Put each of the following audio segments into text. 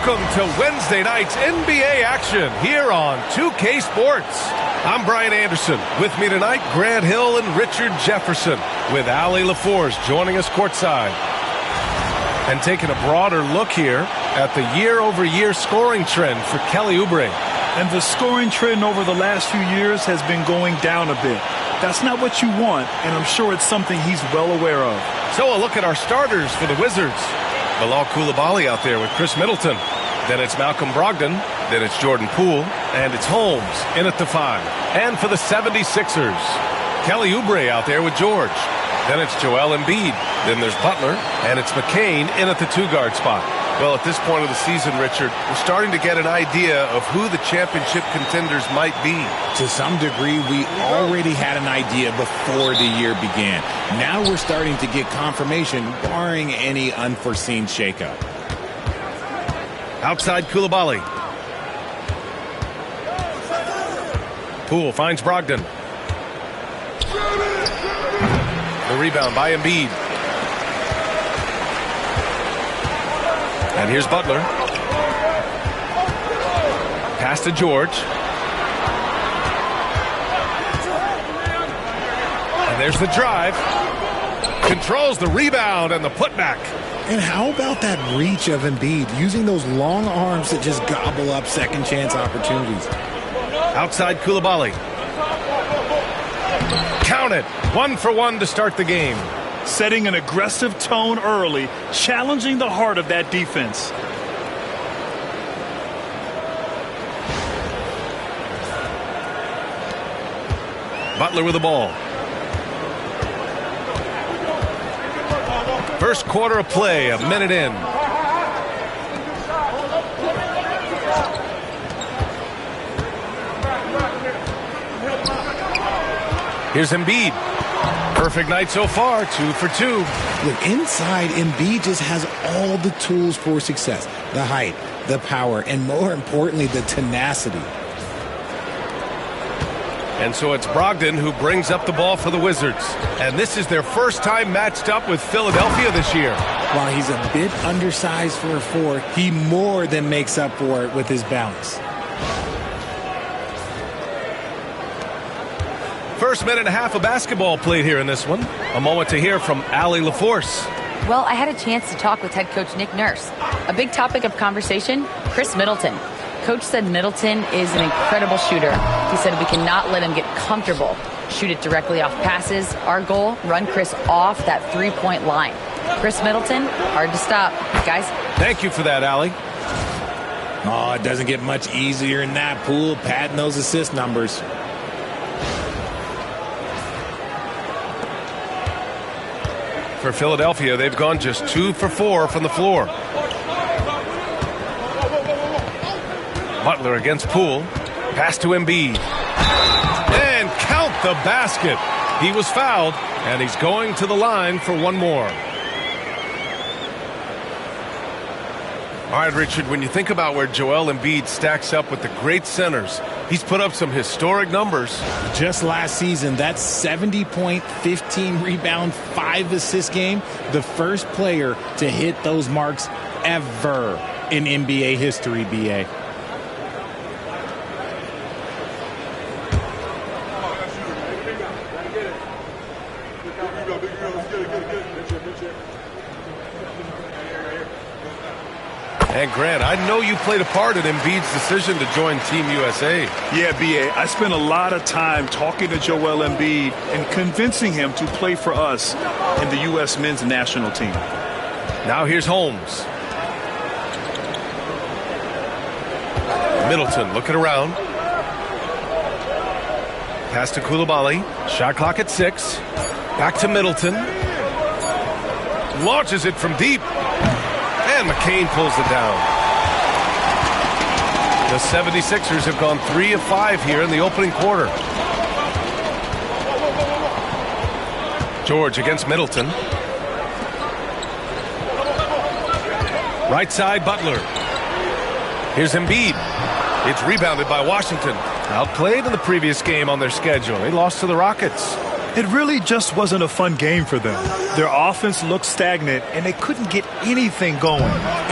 Welcome to Wednesday night's NBA action here on 2K Sports. I'm Brian Anderson. With me tonight, Grant Hill and Richard Jefferson, with Allie LaForce joining us courtside. And taking a broader look here at the year-over-year scoring trend for Kelly Oubre. And the scoring trend over the last few years has been going down a bit. That's not what you want, and I'm sure it's something he's well aware of. So a look at our starters for the Wizards. Bilal Coulibaly out there with Chris Middleton. Then it's Malcolm Brogdon. Then it's Jordan Poole. And it's Holmes in at the 5. And for the 76ers, Kelly Oubre out there with George. Then it's Joel Embiid. Then there's Butler. And it's McCain in at the 2-guard spot. Well, at this point of the season, Richard, we're starting to get an idea of who the championship contenders might be. To some degree, we already had an idea before the year began. Now we're starting to get confirmation, barring any unforeseen shakeup. Outside Coulibaly. Poole finds Brogdon. The rebound by Embiid. And here's Butler. Pass to George. And there's the drive. Controls the rebound and the putback. And how about that reach of Embiid, using those long arms that just gobble up second chance opportunities? Outside Coulibaly. Count it. 1 for 1 to start the game. Setting an aggressive tone early, challenging the heart of that defense. Butler with the ball. First quarter of play, a minute in. Here's Embiid. Perfect night so far, 2 for 2. Look, inside, Embiid just has all the tools for success. The height, the power, and more importantly, the tenacity. And so it's Brogdon who brings up the ball for the Wizards. And this is their first time matched up with Philadelphia this year. While he's a bit undersized for a 4, he more than makes up for it with his bounce. First minute and a half of basketball played here in this one. A moment to hear from Allie LaForce. Well, I had a chance to talk with head coach Nick Nurse. A big topic of conversation, Chris Middleton. Coach said Middleton is an incredible shooter. He said we cannot let him get comfortable. Shoot it directly off passes. Our goal, run Chris off that 3-point line. Chris Middleton, hard to stop. Guys. Thank you for that, Allie. Oh, it doesn't get much easier than that, Poole. Padding those assist numbers. For Philadelphia, they've gone just 2 for 4 from the floor. Butler against Poole. Pass to Embiid. And count the basket. He was fouled, and he's going to the line for one more. All right, Richard, when you think about where Joel Embiid stacks up with the great centers, he's put up some historic numbers. Just last season, that 70-point, 15-rebound, 5-assist game, the first player to hit those marks ever in NBA history, BA. And Grant, I know you played a part in Embiid's decision to join Team USA. Yeah, B.A., I spent a lot of time talking to Joel Embiid and convincing him to play for us in the U.S. men's national team. Now here's Holmes. Middleton looking around. Pass to Coulibaly. Shot clock at 6. Back to Middleton. Launches it from deep. And McCain pulls it down. The 76ers have gone 3 of 5 here in the opening quarter. George against Middleton. Right side, Butler. Here's Embiid. It's rebounded by Washington. Outplayed in the previous game on their schedule. They lost to the Rockets. It really just wasn't a fun game for them. Their offense looked stagnant, and they couldn't get anything going.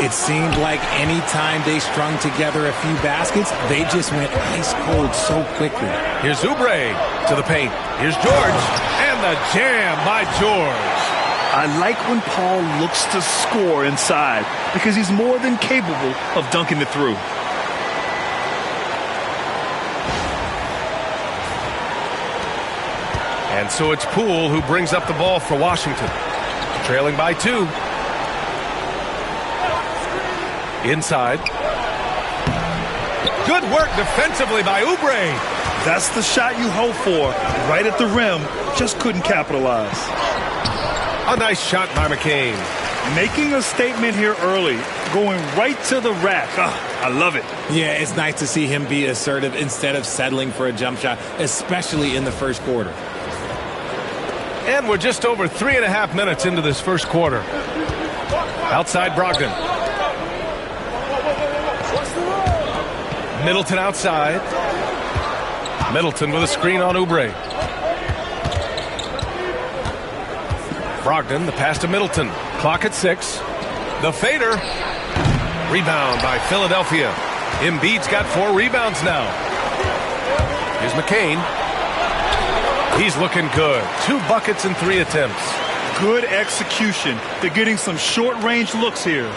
It seemed like any time they strung together a few baskets, they just went ice cold so quickly. Here's Oubre to the paint. Here's George, and the jam by George. I like when Paul looks to score inside because he's more than capable of dunking it through. And so it's Poole who brings up the ball for Washington. Trailing by 2. Inside. Good work defensively by Oubre. That's the shot you hope for. Right at the rim. Just couldn't capitalize. A nice shot by McCain. Making a statement here early. Going right to the rack. I love it. Yeah, it's nice to see him be assertive instead of settling for a jump shot, especially in the first quarter. And we're just over 3.5 minutes into this first quarter. Outside Brogdon. Middleton outside. Middleton with a screen on Oubre. Brogdon, the pass to Middleton. Clock at 6. The fader. Rebound by Philadelphia. Embiid's got 4 rebounds now. Here's McCain. He's looking good. 2 buckets in 3 attempts. Good execution. They're getting some short-range looks here.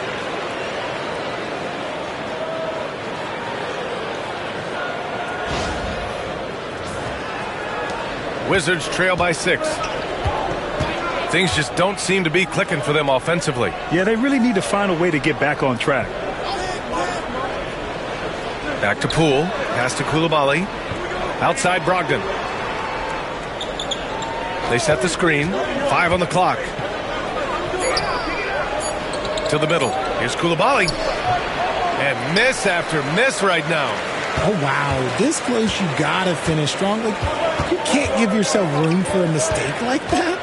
Wizards trail by 6. Things just don't seem to be clicking for them offensively. Yeah, they really need to find a way to get back on track. Back to Poole. Pass to Coulibaly. Outside Brogdon. They set the screen. 5 on the clock. To the middle. Here's Coulibaly. And miss after miss right now. Oh, wow. This close, you got to finish strong. Like, you can't give yourself room for a mistake like that.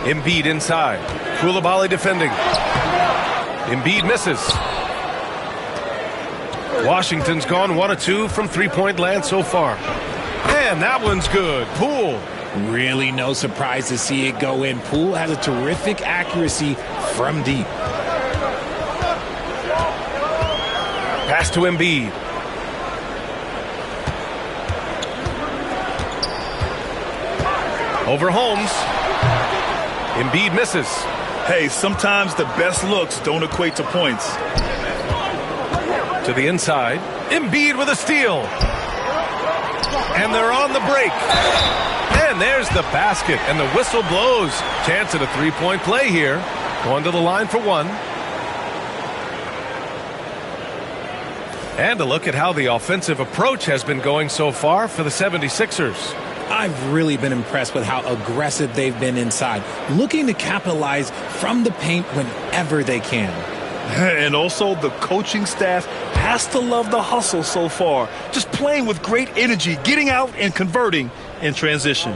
Embiid inside. Coulibaly defending. Embiid misses. Washington's gone 1 of 2 from three-point land so far. And that one's good. Poole. Really no surprise to see it go in. Poole has a terrific accuracy from deep. Pass to Embiid. Over Holmes. Embiid misses. Hey, sometimes the best looks don't equate to points. To the inside. Embiid with a steal. And they're on the break. And there's the basket. And the whistle blows. Chance at a three-point play here. Going to the line for 1. And a look at how the offensive approach has been going so far for the 76ers. I've really been impressed with how aggressive they've been inside, looking to capitalize from the paint whenever they can. And also the coaching staff has to love the hustle so far. Just playing with great energy, getting out and converting in transition.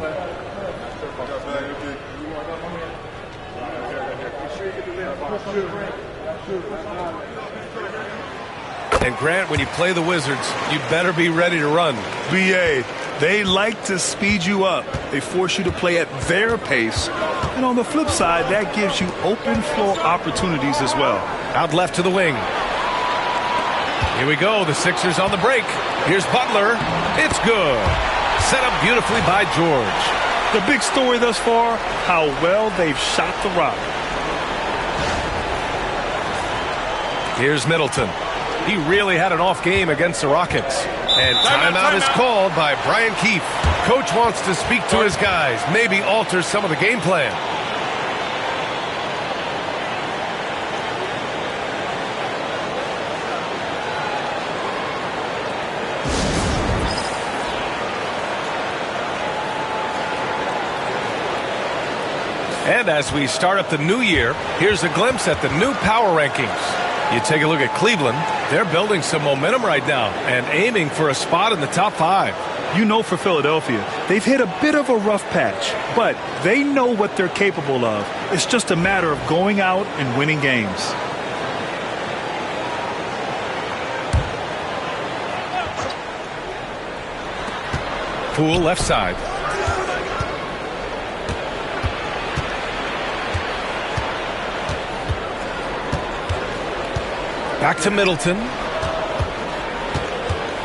And Grant, when you play the Wizards, you better be ready to run. BA, they like to speed you up. They force you to play at their pace. And on the flip side, that gives you open floor opportunities as well. Out left to the wing. Here we go. The Sixers on the break. Here's Butler. It's good. Set up beautifully by George. The big story thus far, how well they've shot the rock. Here's Middleton. He really had an off game against the Rockets. And timeout is called by Brian Keefe. Coach wants to speak to his guys, maybe alter some of the game plan. And as we start up the new year, here's a glimpse at the new power rankings. You take a look at Cleveland. They're building some momentum right now and aiming for a spot in the top 5. You know, for Philadelphia, they've hit a bit of a rough patch, but they know what they're capable of. It's just a matter of going out and winning games. Poole left side. Back to Middleton.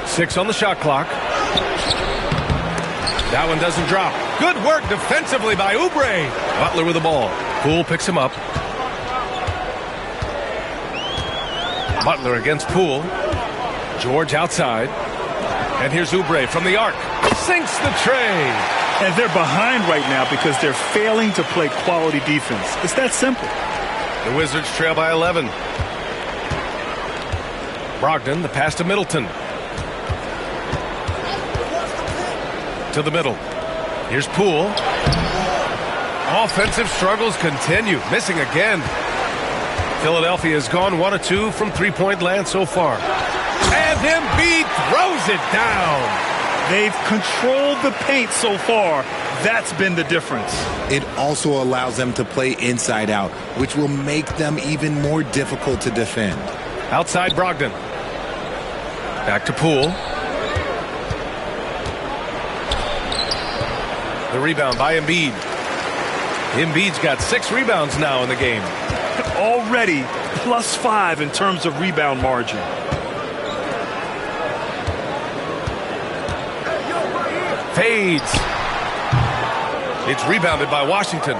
6 on the shot clock. That one doesn't drop. Good work defensively by Oubre. Butler with the ball. Poole picks him up. Butler against Poole. George outside. And here's Oubre from the arc. Sinks the tray. And they're behind right now because they're failing to play quality defense. It's that simple. The Wizards trail by 11. Brogdon, the pass to Middleton. To the middle. Here's Poole. Offensive struggles continue. Missing again. Philadelphia has gone 1 of 2 from three-point land so far. And Embiid throws it down. They've controlled the paint so far. That's been the difference. It also allows them to play inside out, which will make them even more difficult to defend. Outside Brogdon. Back to Poole. The rebound by Embiid. Embiid's got 6 rebounds now in the game. Already +5 in terms of rebound margin. Fades. It's rebounded by Washington.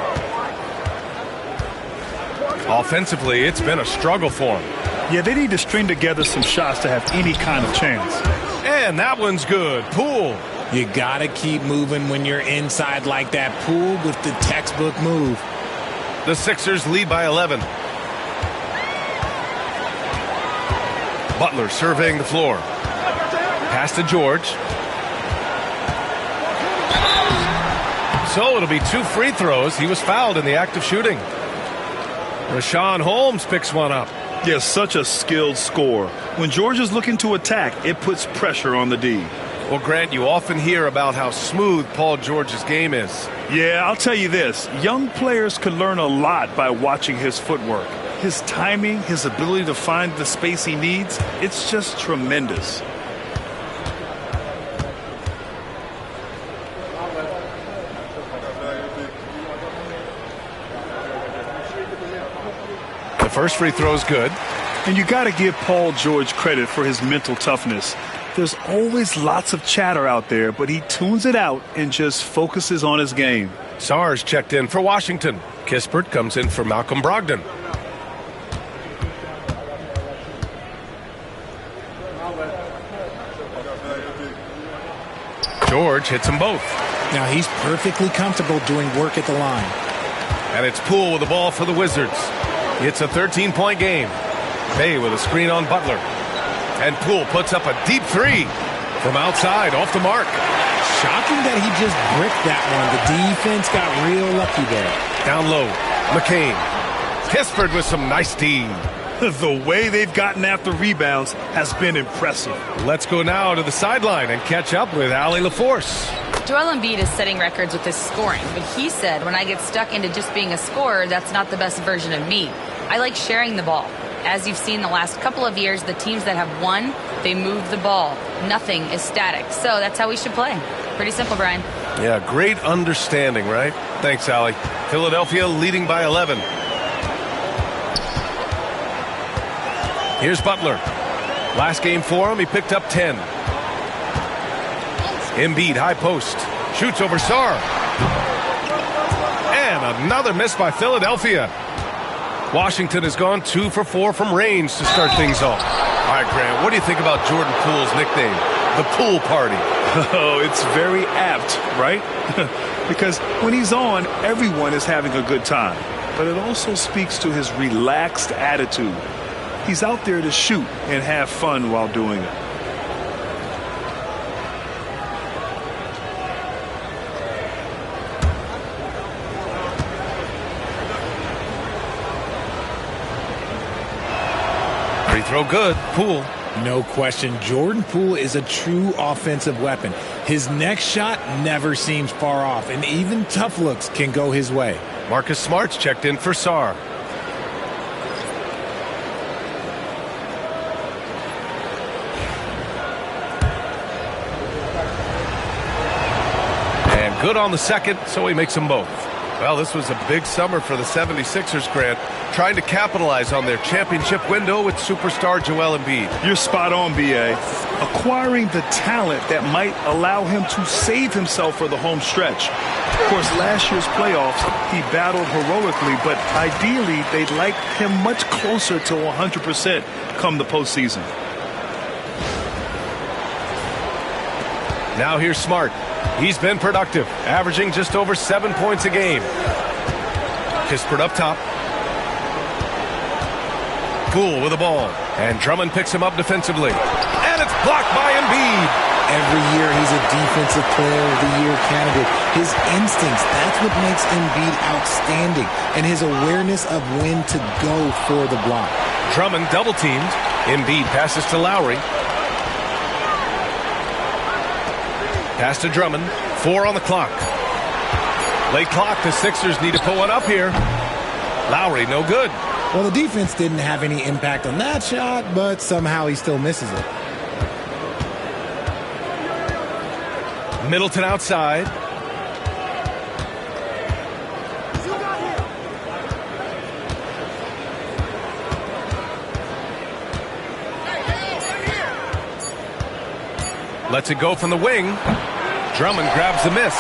Offensively, it's been a struggle for him. Yeah, they need to string together some shots to have any kind of chance. And that one's good. Poole. You gotta keep moving when you're inside like that. Poole with the textbook move. The Sixers lead by 11. Butler surveying the floor. Pass to George. So it'll be 2 free throws. He was fouled in the act of shooting. Rashawn Holmes picks one up. Yeah, such a skilled scorer. When George is looking to attack, it puts pressure on the D. Well, Grant, you often hear about how smooth Paul George's game is. Yeah, I'll tell you this. Young players can learn a lot by watching his footwork. His timing, his ability to find the space he needs, it's just tremendous. The first free throw is good. And you got to give Paul George credit for his mental toughness. There's always lots of chatter out there, but he tunes it out and just focuses on his game. Sarge checked in for Washington. Kispert comes in for Malcolm Brogdon. George hits them both. Now he's perfectly comfortable doing work at the line. And it's Poole with the ball for the Wizards. It's a 13-point game. Bay with a screen on Butler. And Poole puts up a deep 3 from outside off the mark. Shocking that he just bricked that one. The defense got real lucky there. Down low, McCain. Kispert with some nice D. The way they've gotten after rebounds has been impressive. Let's go now to the sideline and catch up with Allie LaForce. Joel Embiid is setting records with his scoring, but he said, when I get stuck into just being a scorer, that's not the best version of me. I like sharing the ball. As you've seen the last couple of years, the teams that have won, they move the ball. Nothing is static. So that's how we should play. Pretty simple, Brian. Yeah, great understanding, right? Thanks, Allie. Philadelphia leading by 11. Here's Butler. Last game for him, he picked up 10. Embiid, high post. Shoots over Sarr. And another miss by Philadelphia. Washington has gone 2 for 4 from range to start things off. All right, Grant, what do you think about Jordan Poole's nickname, the Pool Party? Oh, it's very apt, right? Because when he's on, everyone is having a good time. But it also speaks to his relaxed attitude. He's out there to shoot and have fun while doing it. Free throw good. Poole. No question, Jordan Poole is a true offensive weapon. His next shot never seems far off, and even tough looks can go his way. Marcus Smart's checked in for Sarr. Good on the second, so he makes them both. Well, this was a big summer for the 76ers, Grant, trying to capitalize on their championship window with superstar Joel Embiid. You're spot on, B.A. Acquiring the talent that might allow him to save himself for the home stretch. Of course, last year's playoffs, he battled heroically, but ideally, they'd like him much closer to 100% come the postseason. Now here's Smart. He's been productive, averaging just over 7 points a game. Kispert up top. Poole with the ball. And Drummond picks him up defensively. And it's blocked by Embiid. Every year he's a Defensive Player of the Year candidate. His instincts, that's what makes Embiid outstanding. And his awareness of when to go for the block. Drummond double teamed. Embiid passes to Lowry. Pass to Drummond. 4 on the clock. Late clock. The Sixers need to put one up here. Lowry, no good. Well, the defense didn't have any impact on that shot, but somehow he still misses it. Middleton outside. Lets it go from the wing. Drummond grabs the miss.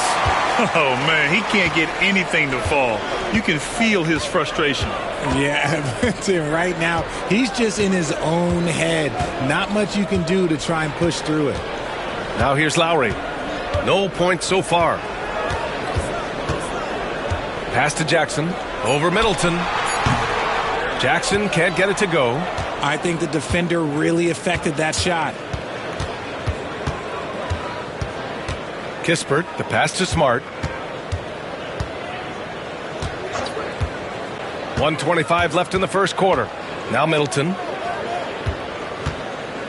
Oh, man, he can't get anything to fall. You can feel his frustration. Yeah, Tim, right now, he's just in his own head. Not much you can do to try and push through it. Now here's Lowry. No points so far. Pass to Jackson. Over Middleton. Jackson can't get it to go. I think the defender really affected that shot. Kispert, the pass to Smart. 1:25 left in the first quarter. Now Middleton.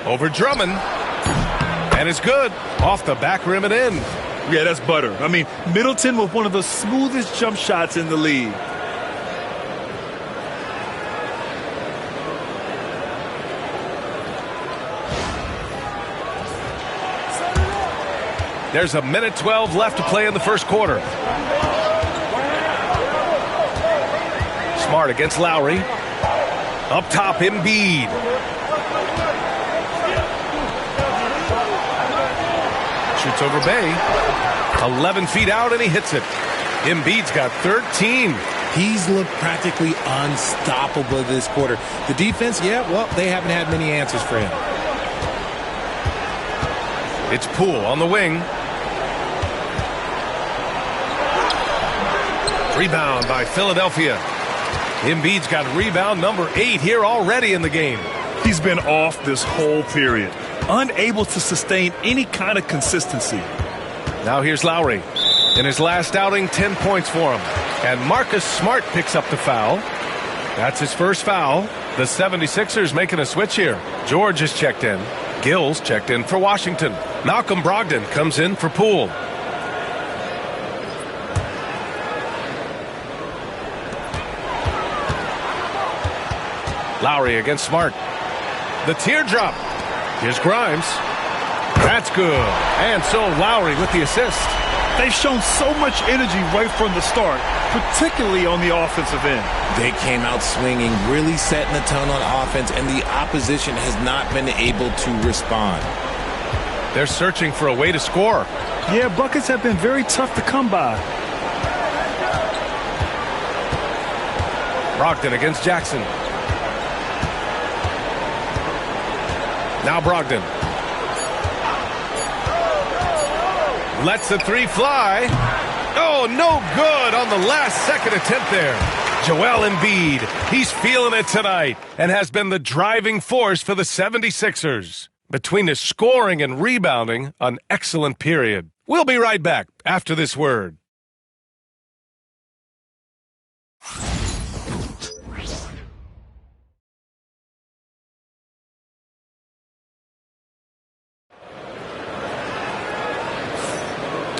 Over Drummond. And it's good. Off the back rim and in. Yeah, that's butter. I mean, Middleton with one of the smoothest jump shots in the league. There's a minute 12 left to play in the first quarter. Smart against Lowry. Up top, Embiid. Shoots over Bay. 11 feet out, and he hits it. Embiid's got 13. He's looked practically unstoppable this quarter. The defense, yeah, well, they haven't had many answers for him. It's Poole on the wing. Rebound by Philadelphia. Embiid's got rebound number 8 here already in the game. He's been off this whole period. Unable to sustain any kind of consistency. Now here's Lowry. In his last outing, 10 points for him. And Marcus Smart picks up the foul. That's his first foul. The 76ers making a switch here. George is checked in. Gills checked in for Washington. Malcolm Brogdon comes in for Poole. Lowry against Smart. The teardrop. Here's Grimes. That's good. And so Lowry with the assist. They've shown so much energy right from the start, particularly on the offensive end. They came out swinging, really setting the tone on offense, and the opposition has not been able to respond. They're searching for a way to score. Yeah, buckets have been very tough to come by. Brogdon against Jackson. Now Brogdon. Lets the three fly. Oh, no good on the last second attempt there. Joel Embiid, he's feeling it tonight and has been the driving force for the 76ers. Between his scoring and rebounding, an excellent period. We'll be right back after this word.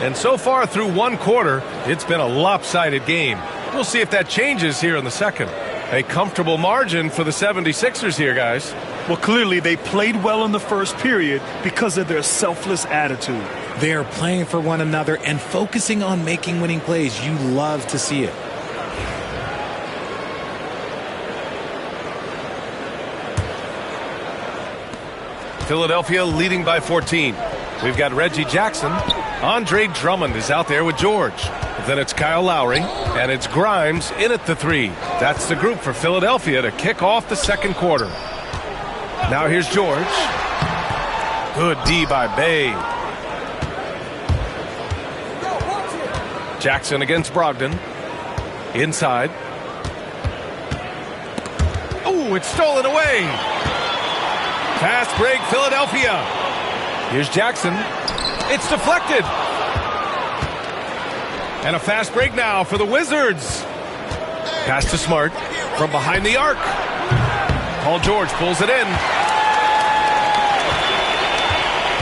And so far through one quarter, it's been a lopsided game. We'll see if that changes here in the second. A comfortable margin for the 76ers here, guys. Well, clearly they played well in the first period because of their selfless attitude. They are playing for one another and focusing on making winning plays. You love to see it. Philadelphia leading by 14. We've got Reggie Jackson. Andre Drummond is out there with George. Then it's Kyle Lowry, and it's Grimes in at the 3. That's the group for Philadelphia to kick off the second quarter. Now here's George. Good D by Bay. Jackson against Brogdon. Inside. Oh, it's stolen away. Fast break, Philadelphia. Here's Jackson. It's deflected. And a fast break now for the Wizards. Pass to Smart from behind the arc. Paul George pulls it in.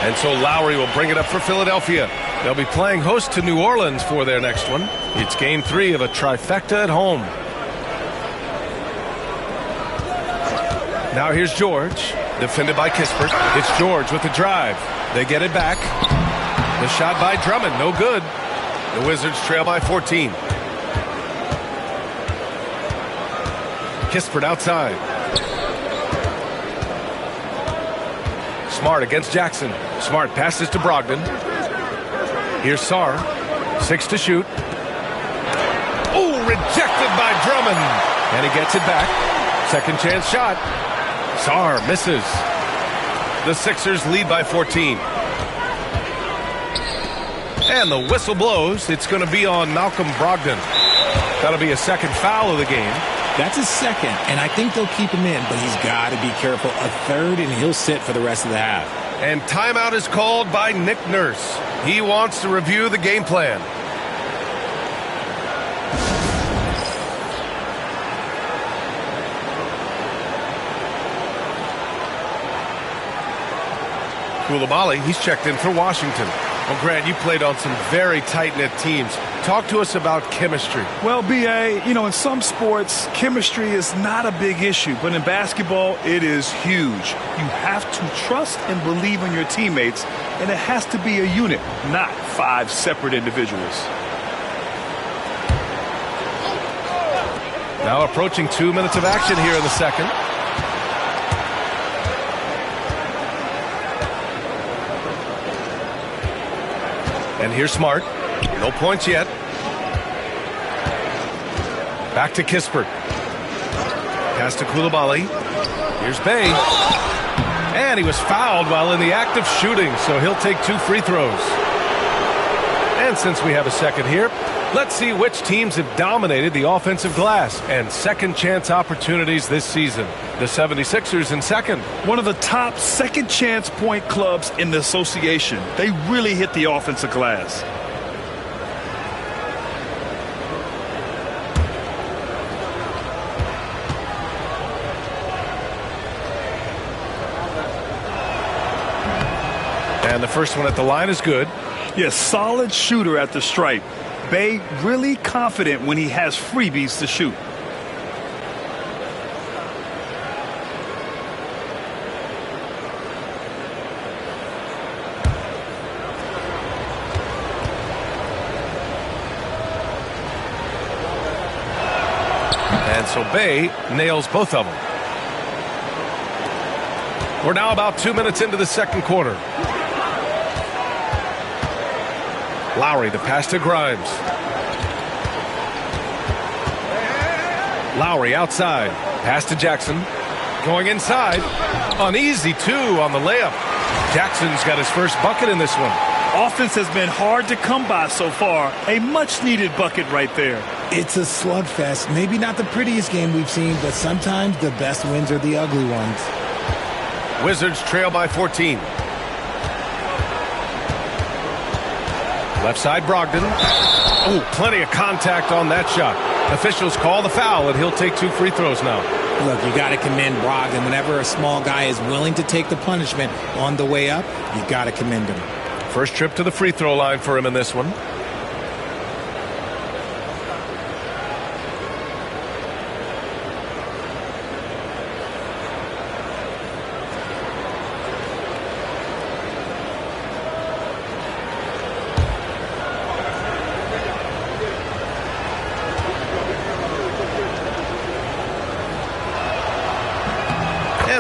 And so Lowry will bring it up for Philadelphia. They'll be playing host to New Orleans for their next one. It's game 3 of a trifecta at home. Now here's George. Defended by Kispert. It's George with the drive. They get it back. The shot by Drummond, no good. The Wizards trail by 14. Kispert outside. Smart against Jackson. Smart passes to Brogdon. Here's Sarr. 6 to shoot. Oh, rejected by Drummond. And he gets it back. Second chance shot. Sarr misses. The Sixers lead by 14. And the whistle blows. It's going to be on Malcolm Brogdon. That'll be a second foul of the game. That's his second, and I think they'll keep him in, but he's got to be careful. A third, and he'll sit for the rest of the half. And timeout is called by Nick Nurse. He wants to review the game plan. Coulibaly, he's checked in for Washington. Well, Grant, you played on some very tight-knit teams. Talk to us about chemistry. Well, B.A., in some sports, chemistry is not a big issue. But in basketball, it is huge. You have to trust and believe in your teammates, and it has to be a unit, not 5 separate individuals. Now approaching 2 minutes of action here in the second. And here's Smart. No points yet. Back to Kispert. Pass to Coulibaly. Here's Bay. And he was fouled while in the act of shooting, so he'll take 2 free throws. And since we have a second here, let's see which teams have dominated the offensive glass and second chance opportunities this season. The 76ers in second. One of the top second chance point clubs in the association. They really hit the offensive glass. And the first one at the line is good. Yes, solid shooter at the stripe. Bay really confident when he has freebies to shoot. And so Bay nails both of them. We're now about 2 minutes into the second quarter. Lowry, the pass to Grimes. Lowry outside. Pass to Jackson. Going inside. An easy 2 on the layup. Jackson's got his first bucket in this one. Offense has been hard to come by so far. A much-needed bucket right there. It's a slugfest. Maybe not the prettiest game we've seen, but sometimes the best wins are the ugly ones. Wizards trail by 14. Left side, Brogdon. Oh, plenty of contact on that shot. Officials call the foul, and he'll take 2 free throws now. Look, you got to commend Brogdon. Whenever a small guy is willing to take the punishment on the way up, you got to commend him. First trip to the free throw line for him in this one.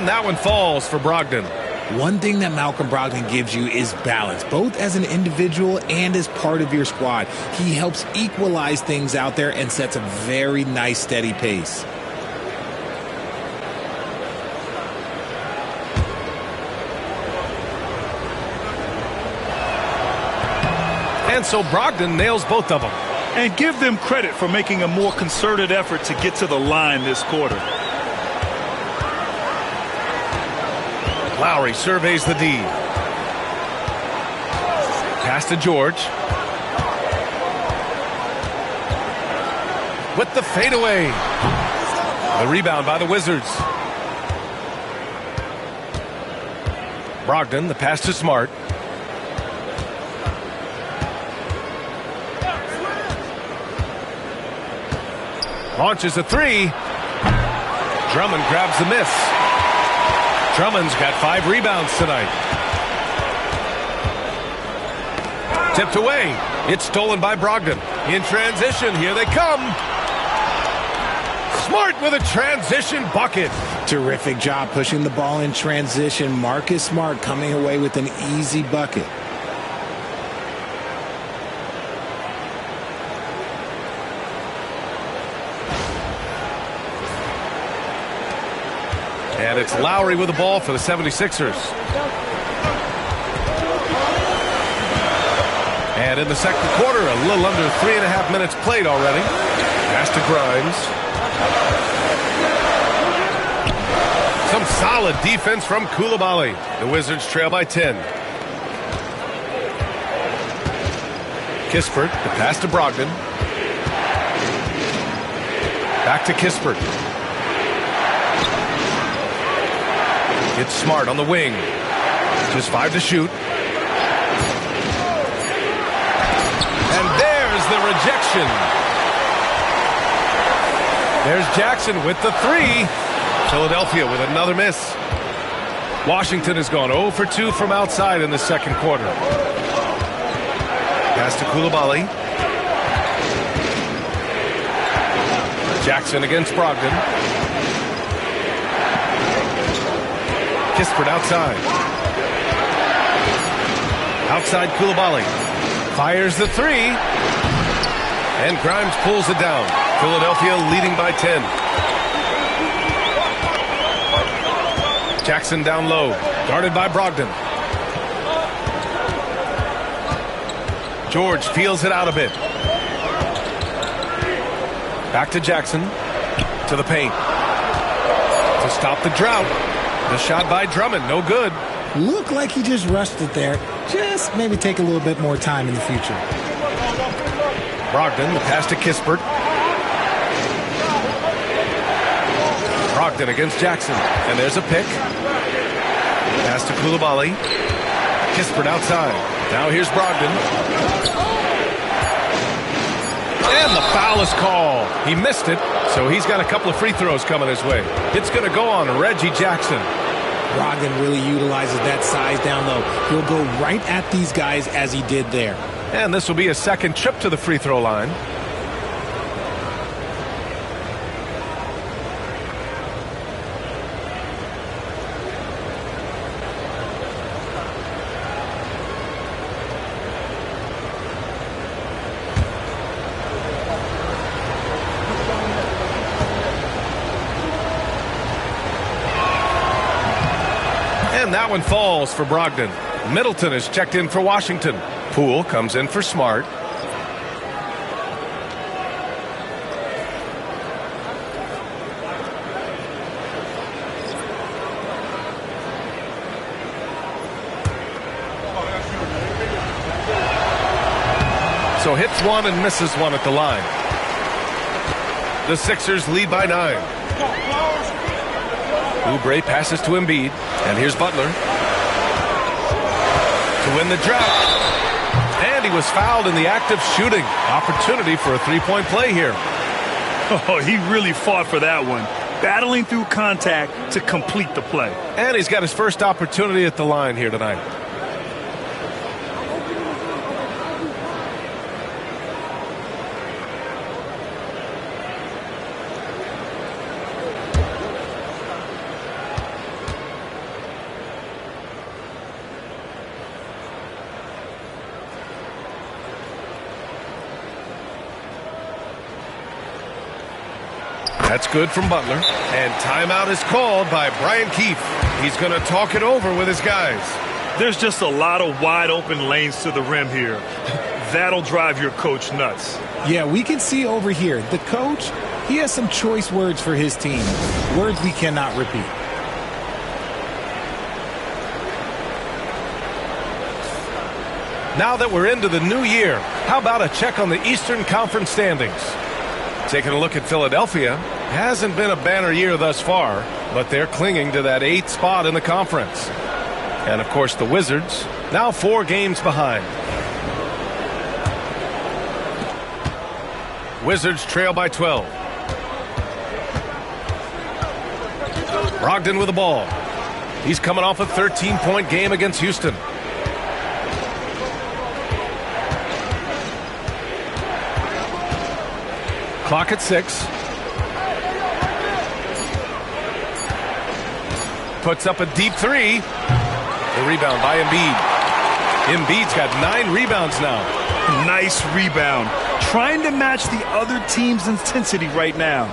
And that one falls for Brogdon. One thing that Malcolm Brogdon gives you is balance, both as an individual and as part of your squad. He helps equalize things out there and sets a very nice, steady pace. And so Brogdon nails both of them. And give them credit for making a more concerted effort to get to the line this quarter. Lowry surveys the D. Pass to George. With the fadeaway. The rebound by the Wizards. Brogdon, the pass to Smart. Launches a three. Drummond grabs the miss. Drummond's got 5 rebounds tonight. Tipped away. It's stolen by Brogdon. In transition, here they come. Smart with a transition bucket. Terrific job pushing the ball in transition. Marcus Smart coming away with an easy bucket. And it's Lowry with the ball for the 76ers. And in the second quarter, a little under 3.5 minutes played already. Pass to Grimes. Some solid defense from Coulibaly. The Wizards trail by 10. Kispert, the pass to Brogdon. Back to Kispert. It's Smart on the wing. Just 5 to shoot. And there's the rejection. There's Jackson with the 3. Philadelphia with another miss. Washington has gone 0 for 2 from outside in the second quarter. Pass to Coulibaly. Jackson against Brogdon. Kispert outside. Outside Coulibaly. Fires the 3. And Grimes pulls it down. Philadelphia leading by 10. Jackson down low. Guarded by Brogdon. George feels it out a bit. Back to Jackson. To the paint. To stop the drought. The shot by Drummond, no good. Looked like he just rushed it there. Just maybe take a little bit more time in the future. Brogdon, the pass to Kispert. Brogdon against Jackson. And there's a pick. Pass to Coulibaly. Kispert outside. Now here's Brogdon. And the foul is called. He missed it, so he's got a couple of free throws coming his way. It's going to go on Reggie Jackson. Brogdon really utilizes that size down low. He'll go right at these guys as he did there. And this will be a second trip to the free throw line. And that one falls for Brogdon. Middleton is checked in for Washington. Poole comes in for Smart. So hits one and misses one at the line. The Sixers lead by 9. Oubre passes to Embiid. And here's Butler to win the drought. And he was fouled in the act of shooting. Opportunity for a three-point play here. Oh, he really fought for that one. Battling through contact to complete the play. And he's got his first opportunity at the line here tonight. That's good from Butler. And timeout is called by Brian Keefe. He's going to talk it over with his guys. There's just a lot of wide open lanes to the rim here. That'll drive your coach nuts. Yeah, we can see over here, the coach, he has some choice words for his team. Words we cannot repeat. Now that we're into the new year, how about a check on the Eastern Conference standings? Taking a look at Philadelphia, hasn't been a banner year thus far, but they're clinging to that 8th spot in the conference. And of course the Wizards, now 4 games behind. Wizards trail by 12. Brogdon with the ball. He's coming off a 13-point game against Houston. Clock at 6. Puts up a deep 3. The rebound by Embiid. Embiid's got 9 rebounds now. Nice rebound. Trying to match the other team's intensity right now.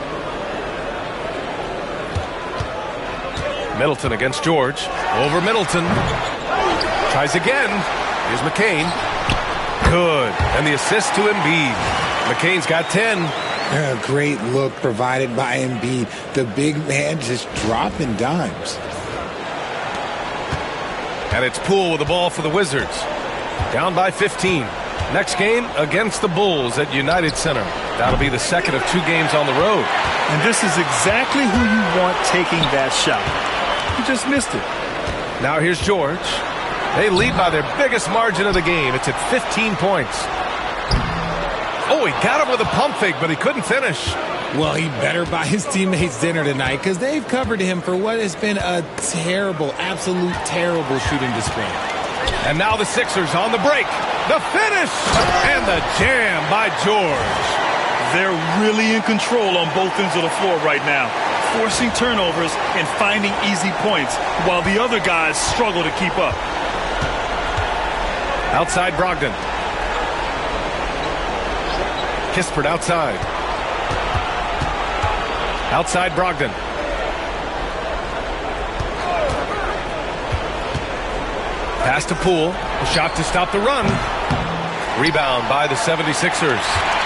Middleton against George. Over Middleton. Tries again. Here's McCain. Good. And the assist to Embiid. McCain's got 10. A great look provided by Embiid. The big man just dropping dimes. And it's Poole with the ball for the Wizards. Down by 15. Next game against the Bulls at United Center. That'll be the second of 2 games on the road. And this is exactly who you want taking that shot. You just missed it. Now here's George. They lead by their biggest margin of the game. It's at 15 points. Oh, he got him with a pump fake, but he couldn't finish. Well, he better buy his teammates dinner tonight because they've covered him for what has been a terrible, absolute terrible shooting display. And now the Sixers on the break. The finish! And the jam by George. They're really in control on both ends of the floor right now, forcing turnovers and finding easy points while the other guys struggle to keep up. Outside Brogdon. Kispert outside. Outside Brogdon. Pass to Poole. A shot to stop the run. Rebound by the 76ers.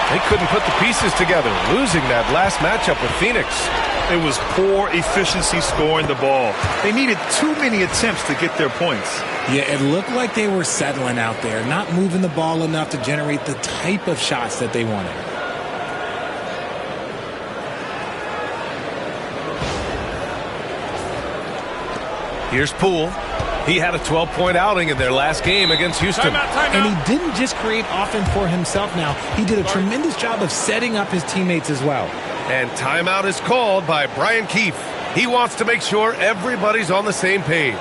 They couldn't put the pieces together, losing that last matchup with Phoenix. It was poor efficiency scoring the ball. They needed too many attempts to get their points. Yeah, it looked like they were settling out there, not moving the ball enough to generate the type of shots that they wanted. Here's Poole. He had a 12-point outing in their last game against Houston. Timeout. And he didn't just create offense for himself now. He did a tremendous job of setting up his teammates as well. And timeout is called by Brian Keefe. He wants to make sure everybody's on the same page.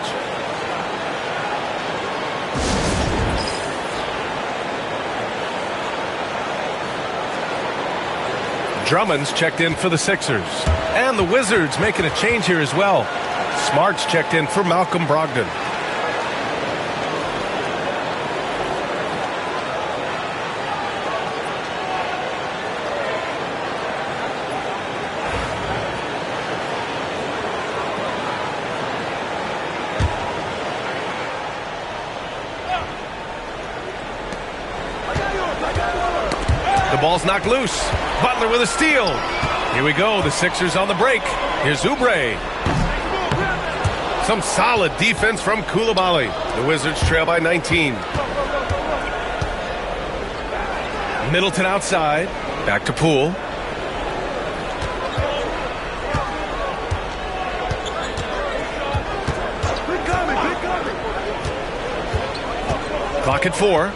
Drummond's checked in for the Sixers. And the Wizards making a change here as well. Smart's checked in for Malcolm Brogdon. The ball's knocked loose. Butler with a steal. Here we go. The Sixers on the break. Here's Oubre. Some solid defense from Coulibaly. The Wizards trail by 19. Middleton outside. Back to Poole. Clock at 4.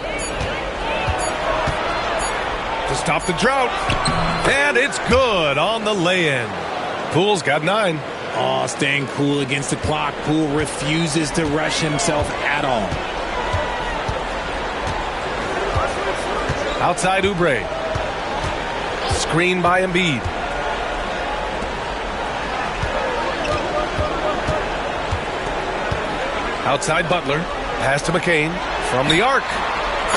To stop the drought. And it's good on the lay-in. Poole's got 9. Oh, staying cool against the clock. Poole refuses to rush himself at all. Outside Oubre. Screen by Embiid. Outside Butler. Pass to McCain. From the arc.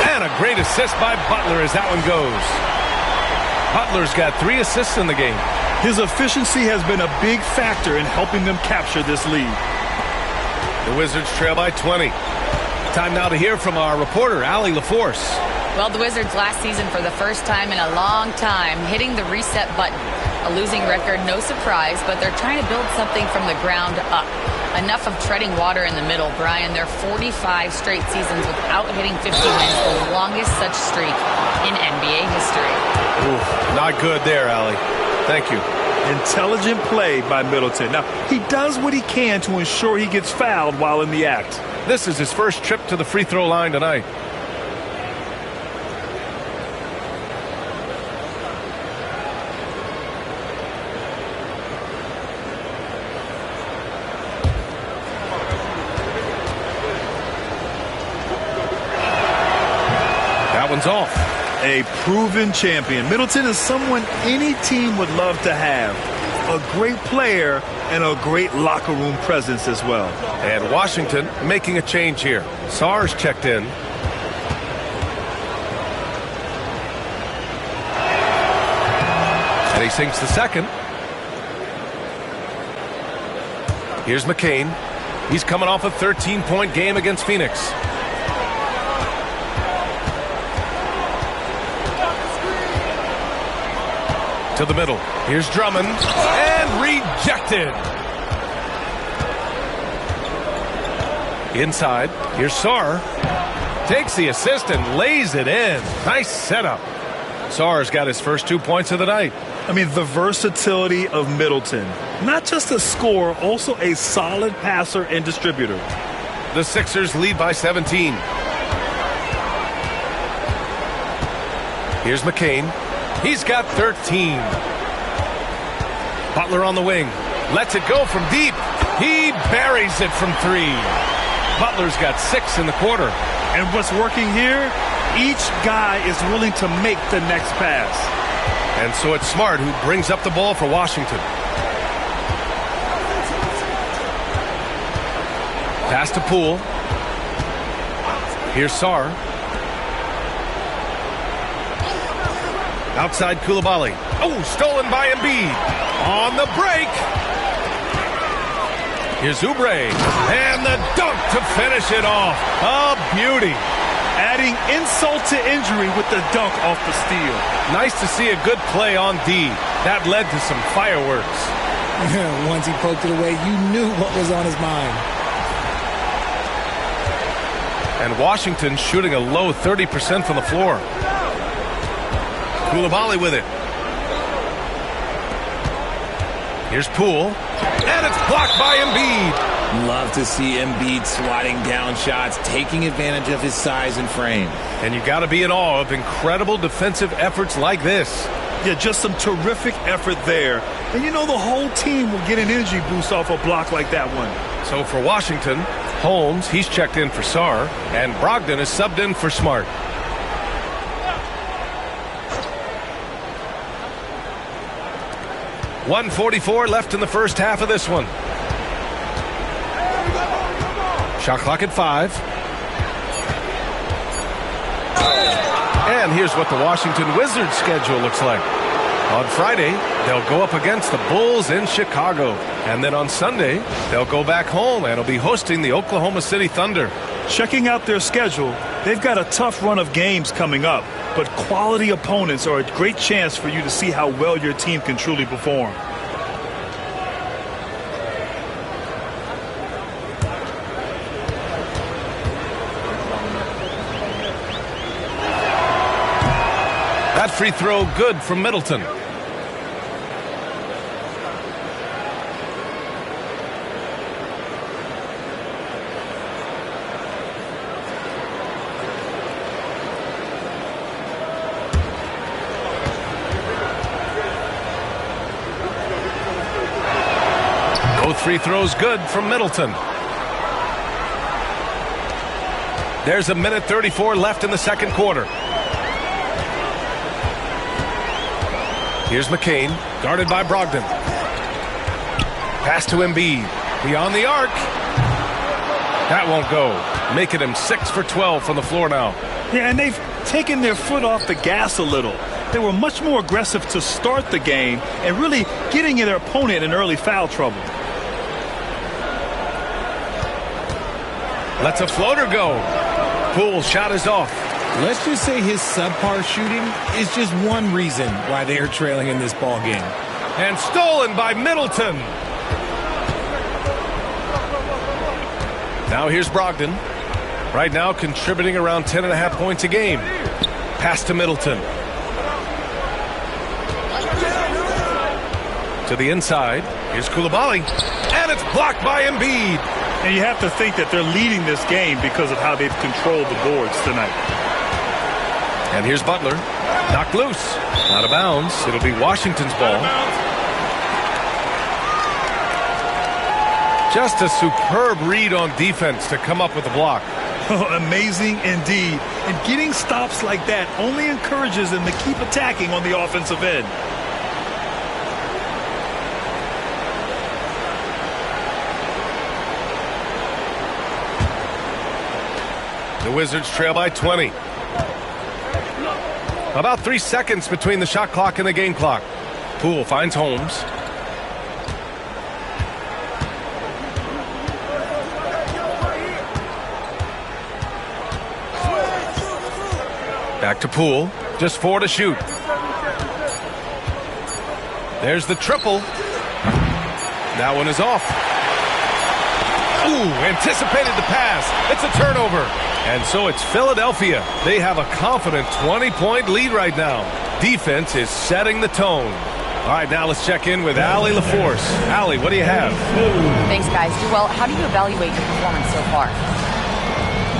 And a great assist by Butler as that one goes. Butler's got 3 assists in the game. His efficiency has been a big factor in helping them capture this lead. The Wizards trail by 20. Time now to hear from our reporter, Allie LaForce. Well, the Wizards last season for the first time in a long time hitting the reset button. A losing record, no surprise, but they're trying to build something from the ground up. Enough of treading water in the middle, Brian. They're 45 straight seasons without hitting 50 wins, the longest such streak in NBA history. Ooh, not good there, Allie. Thank you. Intelligent play by Middleton. Now, he does what he can to ensure he gets fouled while in the act. This is his first trip to the free throw line tonight. That one's off. A proven champion. Middleton is someone any team would love to have. A great player and a great locker room presence as well. And Washington making a change here. Sarr's checked in. And he sinks the second. Here's McCain. He's coming off a 13-point game against Phoenix. To the middle. Here's Drummond. And rejected. Inside. Here's Sarr. Takes the assist and lays it in. Nice setup. Sarr's got his first 2 points of the night. I mean, the versatility of Middleton. Not just a scorer, also a solid passer and distributor. The Sixers lead by 17. Here's McCain. He's got 13. Butler on the wing. Lets it go from deep. He buries it from 3. Butler's got 6 in the quarter. And what's working here? Each guy is willing to make the next pass. And so it's Smart who brings up the ball for Washington. Pass to Poole. Here's Sarr. Outside Coulibaly. Oh, stolen by Embiid. On the break. Here's Oubre. And the dunk to finish it off. A beauty. Adding insult to injury with the dunk off the steal. Nice to see a good play on D. That led to some fireworks. Once he poked it away, you knew what was on his mind. And Washington shooting a low 30% from the floor. Coulibaly with it. Here's Poole. And it's blocked by Embiid. Love to see Embiid swatting down shots, taking advantage of his size and frame. And you got to be in awe of incredible defensive efforts like this. Yeah, just some terrific effort there. And you know the whole team will get an energy boost off a block like that one. So for Washington, Holmes, he's checked in for Sarr, and Brogdon is subbed in for Smart. .144 left in the first half of this one. Shot clock at 5. And here's what the Washington Wizards schedule looks like. On Friday, they'll go up against the Bulls in Chicago. And then on Sunday, they'll go back home and will be hosting the Oklahoma City Thunder. Checking out their schedule, they've got a tough run of games coming up. But quality opponents are a great chance for you to see how well your team can truly perform. That free throw good from Middleton. Both free throws good from Middleton. There's a minute 34 left in the second quarter. Here's McCain, guarded by Brogdon. Pass to Embiid. Beyond the arc. That won't go. Making him 6 for 12 from the floor now. Yeah, and they've taken their foot off the gas a little. they were much more aggressive to start the game and really getting their opponent in early foul trouble. Lets a floater go. Poole's shot is off. Let's just say his subpar shooting is just one reason why they are trailing in this ball game. And stolen by Middleton. Now here's Brogdon. Right now contributing around 10.5 points a game. Pass to Middleton. To the inside. Here's Coulibaly. And it's blocked by Embiid. And you have to think that they're leading this game because of how they've controlled the boards tonight. And here's Butler. Knocked loose. Out of bounds. It'll be Washington's ball. Just a superb read on defense to come up with the block. Amazing indeed. And getting stops like that only encourages them to keep attacking on the offensive end. The Wizards trail by 20. About 3 seconds between the shot clock and the game clock. Poole finds Holmes. Back to Poole. Just 4 to shoot. There's the triple. That one is off. Ooh, anticipated the pass. It's a turnover. And so it's Philadelphia. They have a confident 20-point lead right now. Defense is setting the tone. All right, now let's check in with Allie LaForce. Allie, what do you have? Thanks, guys. Joel, how do you evaluate your performance so far?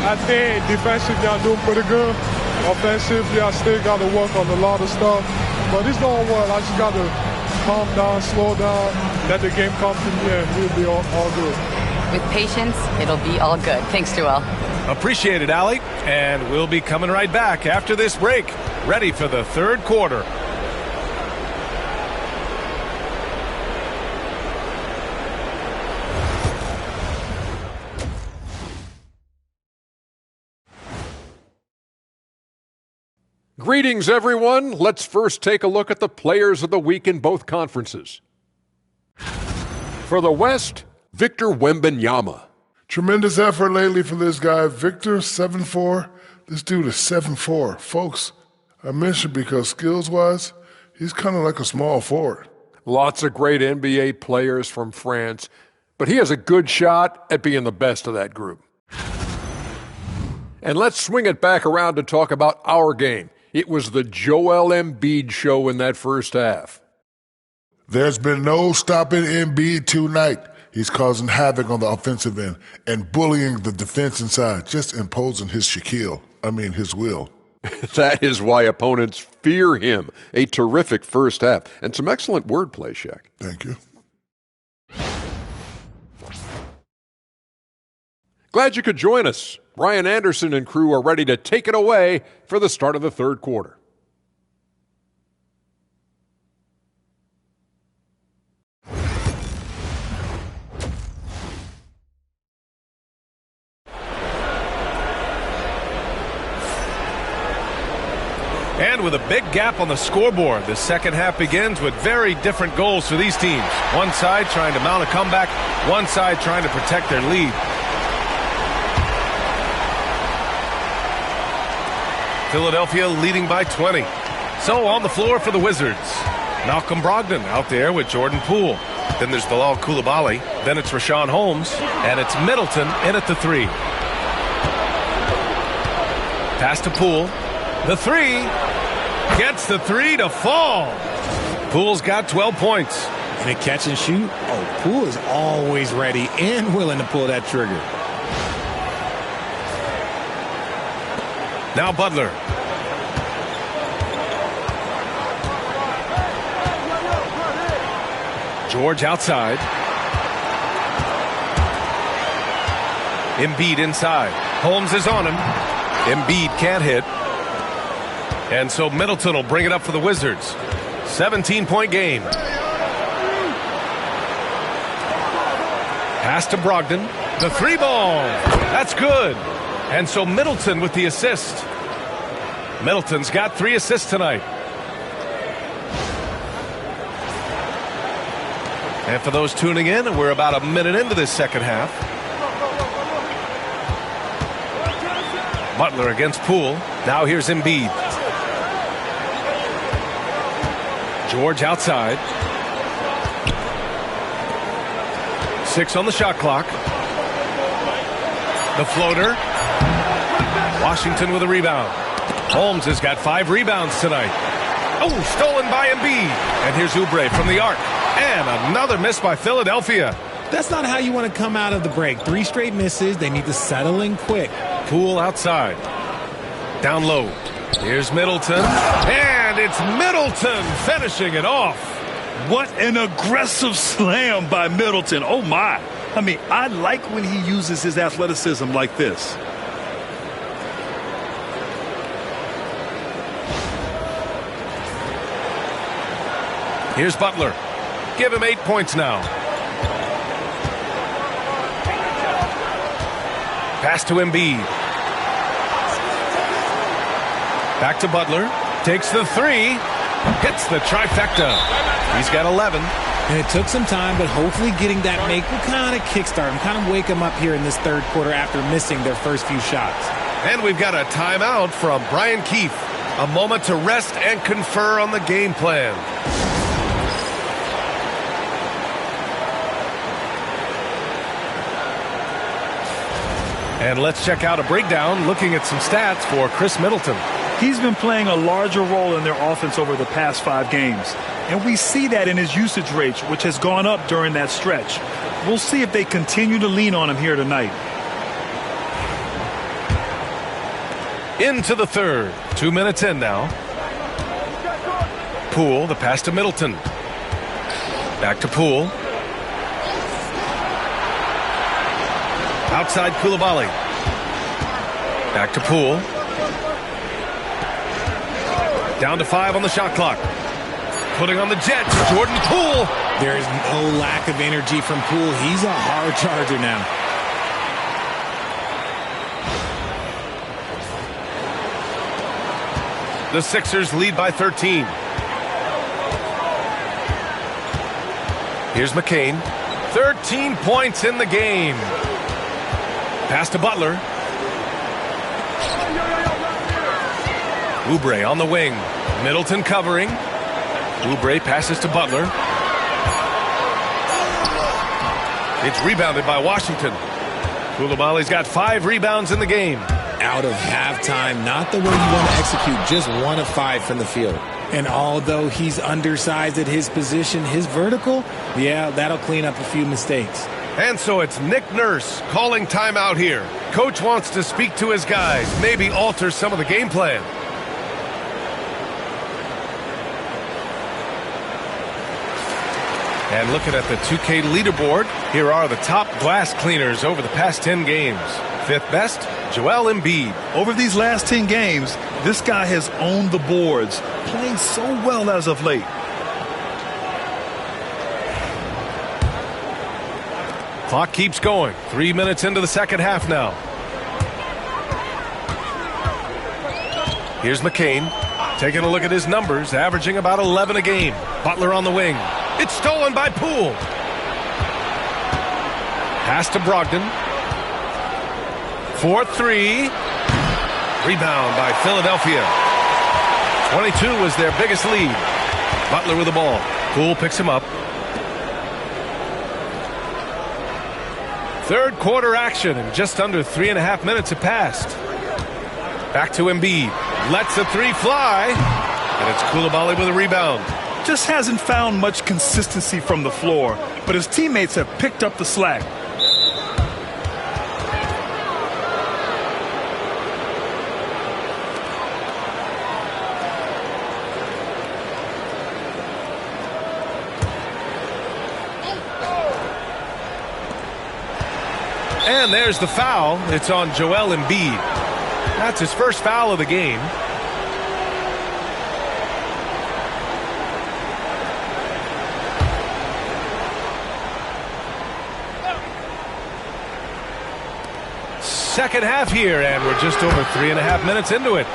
I think defensively I'm doing pretty good. Offensively, I still got to work on a lot of stuff. But it's going well. I just got to calm down, slow down, let the game come to me, and we'll be all good. With patience, it'll be all good. Thanks, Joel. Appreciate it, Allie. And we'll be coming right back after this break. Ready for the third quarter. Greetings, everyone. Let's first take a look at the players of the week in both conferences. For the West, Victor Wembanyama. Tremendous effort lately for this guy. Victor, 7'4". This dude is 7'4". Folks, I mentioned because skills-wise, he's kind of like a small forward. Lots of great NBA players from France, but he has a good shot at being the best of that group. And let's swing it back around to talk about our game. It was the Joel Embiid show in that first half. There's been no stopping Embiid tonight. He's causing havoc on the offensive end and bullying the defense inside, just imposing his his will. That is why opponents fear him. A terrific first half and some excellent wordplay, Shaq. Thank you. Glad you could join us. Ryan Anderson and crew are ready to take it away for the start of the third quarter. And with a big gap on the scoreboard, the second half begins with very different goals for these teams. One side trying to mount a comeback, one side trying to protect their lead. Philadelphia leading by 20. So on the floor for the Wizards, Malcolm Brogdon out there with Jordan Poole. Then there's Bilal Coulibaly. Then it's Richaun Holmes. And it's Middleton in at the 3. Pass to Poole. The 3. Gets the 3 to fall. Poole's got 12 points. In a catch and shoot, Poole is always ready and willing to pull that trigger. Now Butler. George outside. Embiid inside. Holmes is on him. Embiid can't hit. And so Middleton will bring it up for the Wizards. 17-point game. Pass to Brogdon. The 3 ball. That's good. And so Middleton with the assist. Middleton's got 3 assists tonight. And for those tuning in, we're about a minute into this second half. Butler against Poole. Now here's Embiid. George outside. 6 on the shot clock. The floater. Washington with a rebound. Holmes has got 5 rebounds tonight. Oh, stolen by Embiid. And here's Oubre from the arc. And another miss by Philadelphia. That's not how you want to come out of the break. 3 straight misses. They need to settle in quick. Poole outside. Down low. Here's Middleton. And it's Middleton finishing it off. What an aggressive slam by Middleton. Oh, my. I mean, I like when he uses his athleticism like this. Here's Butler. Give him 8 points now. Pass to Embiid. Back to Butler. Takes the 3. Hits the trifecta. He's got 11. And it took some time, but hopefully getting that make will kind of kickstart him, kind of wake him up here in this third quarter after missing their first few shots. And we've got a timeout from Brian Keefe. A moment to rest and confer on the game plan. And let's check out a breakdown looking at some stats for Chris Middleton. He's been playing a larger role in their offense over the past 5 games. And we see that in his usage rate, which has gone up during that stretch. We'll see if they continue to lean on him here tonight. Into the third. 2 minutes in now. Poole, the pass to Middleton. Back to Poole. Outside Coulibaly. Back to Poole. Down to 5 on the shot clock. Putting on the Jets, Jordan Poole. There is no lack of energy from Poole. He's a hard charger now. The Sixers lead by 13. Here's McCain. 13 points in the game. Pass to Butler. Oubre on the wing. Middleton covering. Oubre passes to Butler. It's rebounded by Washington. Coulibaly's got 5 rebounds in the game. Out of halftime, not the way you want to execute, just 1 of 5 from the field. And although he's undersized at his position, his vertical, yeah, that'll clean up a few mistakes. And so it's Nick Nurse calling timeout here. Coach wants to speak to his guys, maybe alter some of the game plan. And looking at the 2K leaderboard, here are the top glass cleaners over the past 10 games. 5th best, Joel Embiid. Over these last 10 games, this guy has owned the boards, playing so well as of late. Clock keeps going. 3 minutes into the second half now. Here's McCain. Taking a look at his numbers, averaging about 11 a game. Butler on the wing. It's stolen by Poole. Pass to Brogdon. 4-3. Rebound by Philadelphia. 22 was their biggest lead. Butler with the ball. Poole picks him up. Third quarter action, and just under 3.5 minutes have passed. Back to Embiid. Lets the 3 fly. And it's Coulibaly with a rebound. Just hasn't found much consistency from the floor, but his teammates have picked up the slack. And there's the foul. It's on Joel Embiid. That's his first foul of the game. Second half here, and we're just over 3.5 minutes into it.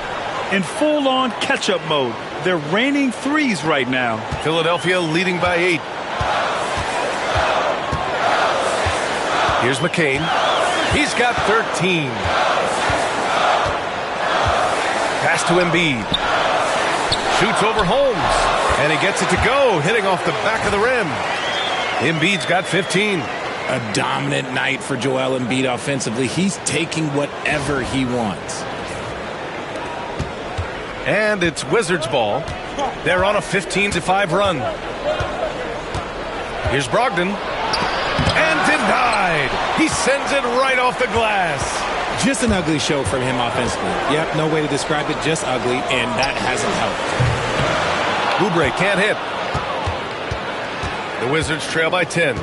In full-on catch-up mode, they're raining threes right now. Philadelphia leading by 8. Here's McCain. He's got 13. Pass to Embiid. Shoots over Holmes. And he gets it to go, hitting off the back of the rim. Embiid's got 15. A dominant night for Joel Embiid offensively. He's taking whatever he wants. And it's Wizards ball. They're on a 15-5 run. Here's Brogdon. And denied. He sends it right off the glass. Just an ugly show from him offensively. Yep, no way to describe it, just ugly, and that hasn't helped. Oubre can't hit. The Wizards trail by 10.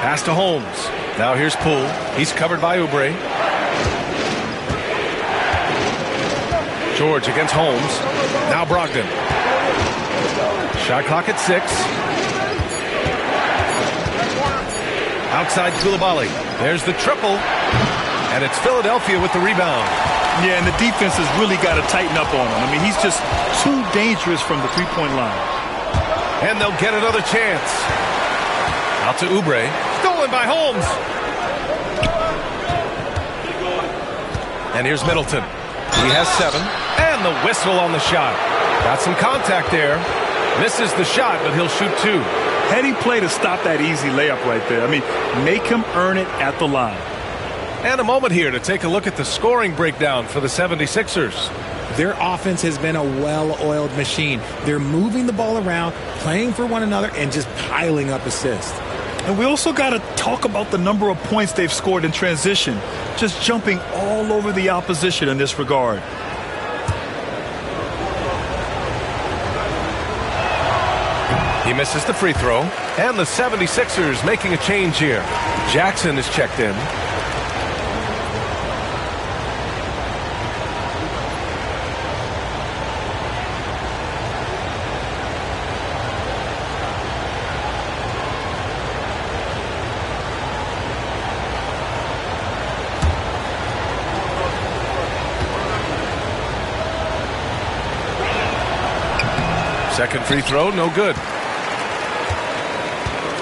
Pass to Holmes. Now here's Poole. He's covered by Oubre. George against Holmes. Now Brogdon. Shot clock at 6. Outside Coulibaly. There's the triple. And it's Philadelphia with the rebound. Yeah, and the defense has really got to tighten up on him. I mean, he's just too dangerous from the three-point line. And they'll get another chance. Out to Oubre. Stolen by Holmes. And here's Middleton. He has 7. And the whistle on the shot. Got some contact there. Misses the shot, but he'll shoot 2. Heady play to stop that easy layup right there. I mean, make him earn it at the line. And a moment here to take a look at the scoring breakdown for the 76ers. Their offense has been a well-oiled machine. They're moving the ball around, playing for one another, and just piling up assists. And we also got to talk about the number of points they've scored in transition, just jumping all over the opposition in this regard. He misses the free throw, and the 76ers making a change here. Jackson is checked in. Second free throw, no good.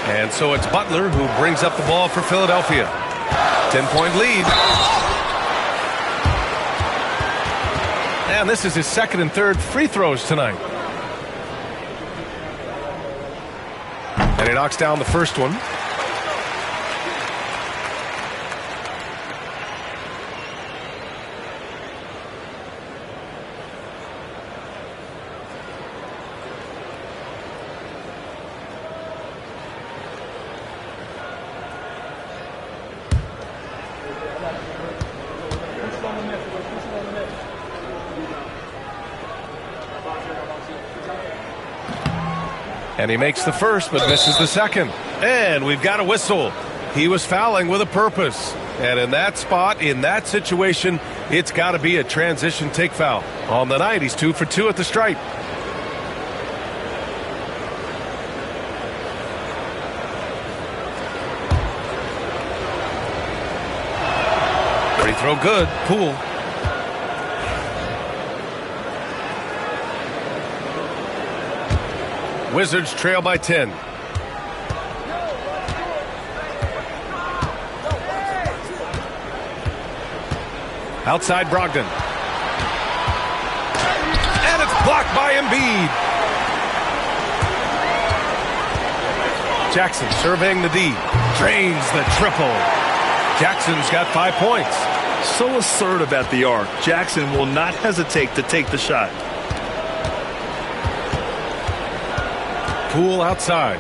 And so it's Butler who brings up the ball for Philadelphia. 10-point lead. And this is his second and third free throws tonight. And he knocks down the first one. And he makes the first, but misses the second. And we've got a whistle. He was fouling with a purpose. And in that spot, in that situation, it's got to be a transition take foul. On the night, he's 2 for 2 at the stripe. Free throw good. Poole. Wizards trail by 10. Outside Brogdon. And it's blocked by Embiid. Jackson surveying the D. Drains the triple. Jackson's got 5 points. So assertive at the arc. Jackson will not hesitate to take the shot. Poole outside.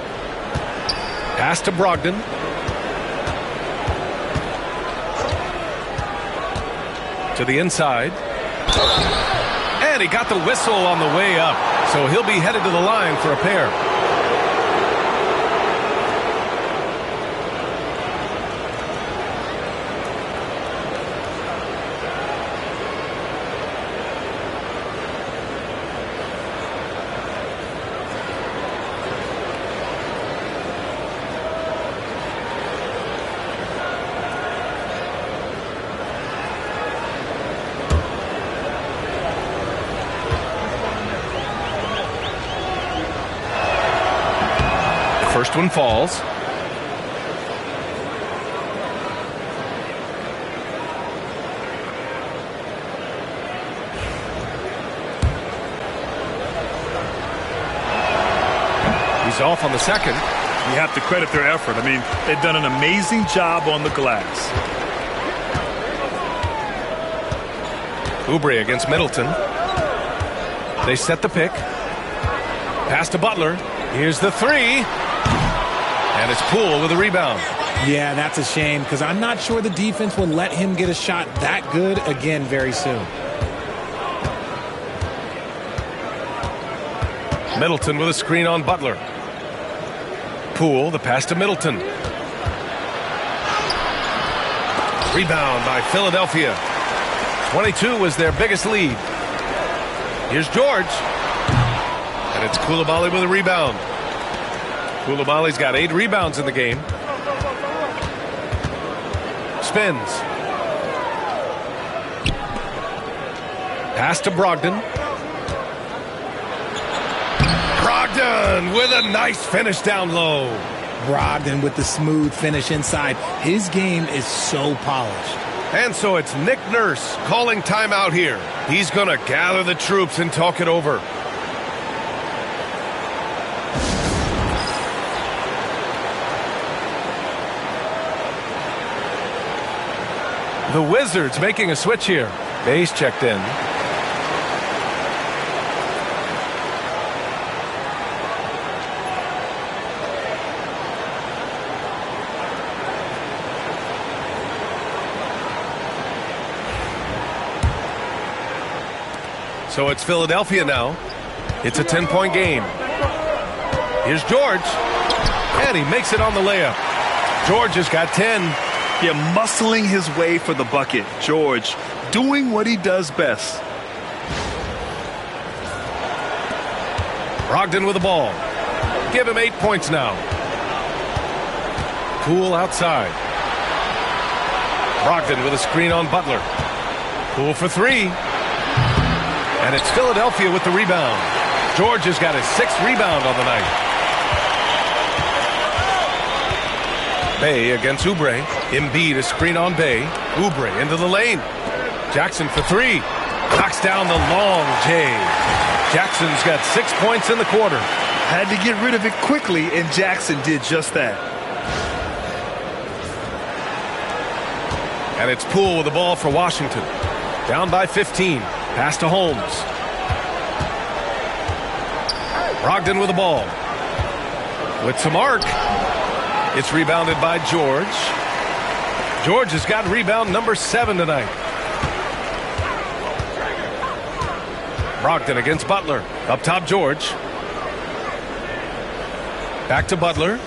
Pass to Brogdon. To the inside. And he got the whistle on the way up. So he'll be headed to the line for a pair. First one falls. He's off on the second. You have to credit their effort. I mean, they've done an amazing job on the glass. Oubre against Middleton. They set the pick. Pass to Butler. Here's the three. And it's Poole with a rebound. Yeah, that's a shame because I'm not sure the defense will let him get a shot that good again very soon. Middleton with a screen on Butler. Poole, the pass to Middleton. Rebound by Philadelphia. 22 was their biggest lead. Here's George. And it's Coulibaly with a rebound. Koulibaly's got 8 rebounds in the game. Spins. Pass to Brogdon. Brogdon with a nice finish down low. Brogdon with the smooth finish inside. His game is so polished. And so it's Nick Nurse calling timeout here. He's going to gather the troops and talk it over. The Wizards making a switch here. Base checked in. So it's Philadelphia now. It's a 10-point game. Here's George. And he makes it on the layup. George has got 10. Yeah, muscling his way for the bucket. George doing what he does best. Brogdon with the ball. Give him 8 points now. Poole outside. Brogdon with a screen on Butler. Poole for 3. And it's Philadelphia with the rebound. George has got his 6th rebound on the night. Bey against Oubre. Embiid a screen on Bey. Oubre into the lane. Jackson for 3. Knocks down the long J. Jackson's got 6 points in the quarter. Had to get rid of it quickly, and Jackson did just that. And it's Poole with the ball for Washington. Down by 15. Pass to Holmes. Brogdon with the ball. With some arc. It's rebounded by George. George has got rebound number 7 tonight. Brogdon against Butler. Up top, George. Back to Butler.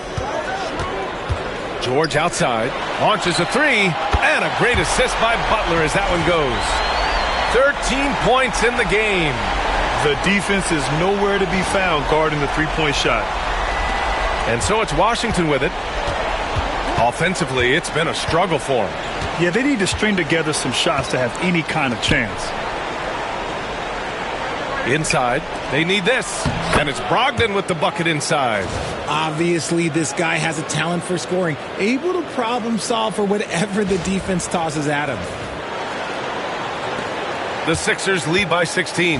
George outside. Launches a 3. And a great assist by Butler as that one goes. 13 points in the game. The defense is nowhere to be found guarding the three-point shot. And so it's Washington with it. Offensively, it's been a struggle for them. Yeah, they need to string together some shots to have any kind of chance. Inside, they need this. And it's Brogdon with the bucket inside. Obviously, this guy has a talent for scoring, able to problem solve for whatever the defense tosses at him. The Sixers lead by 16.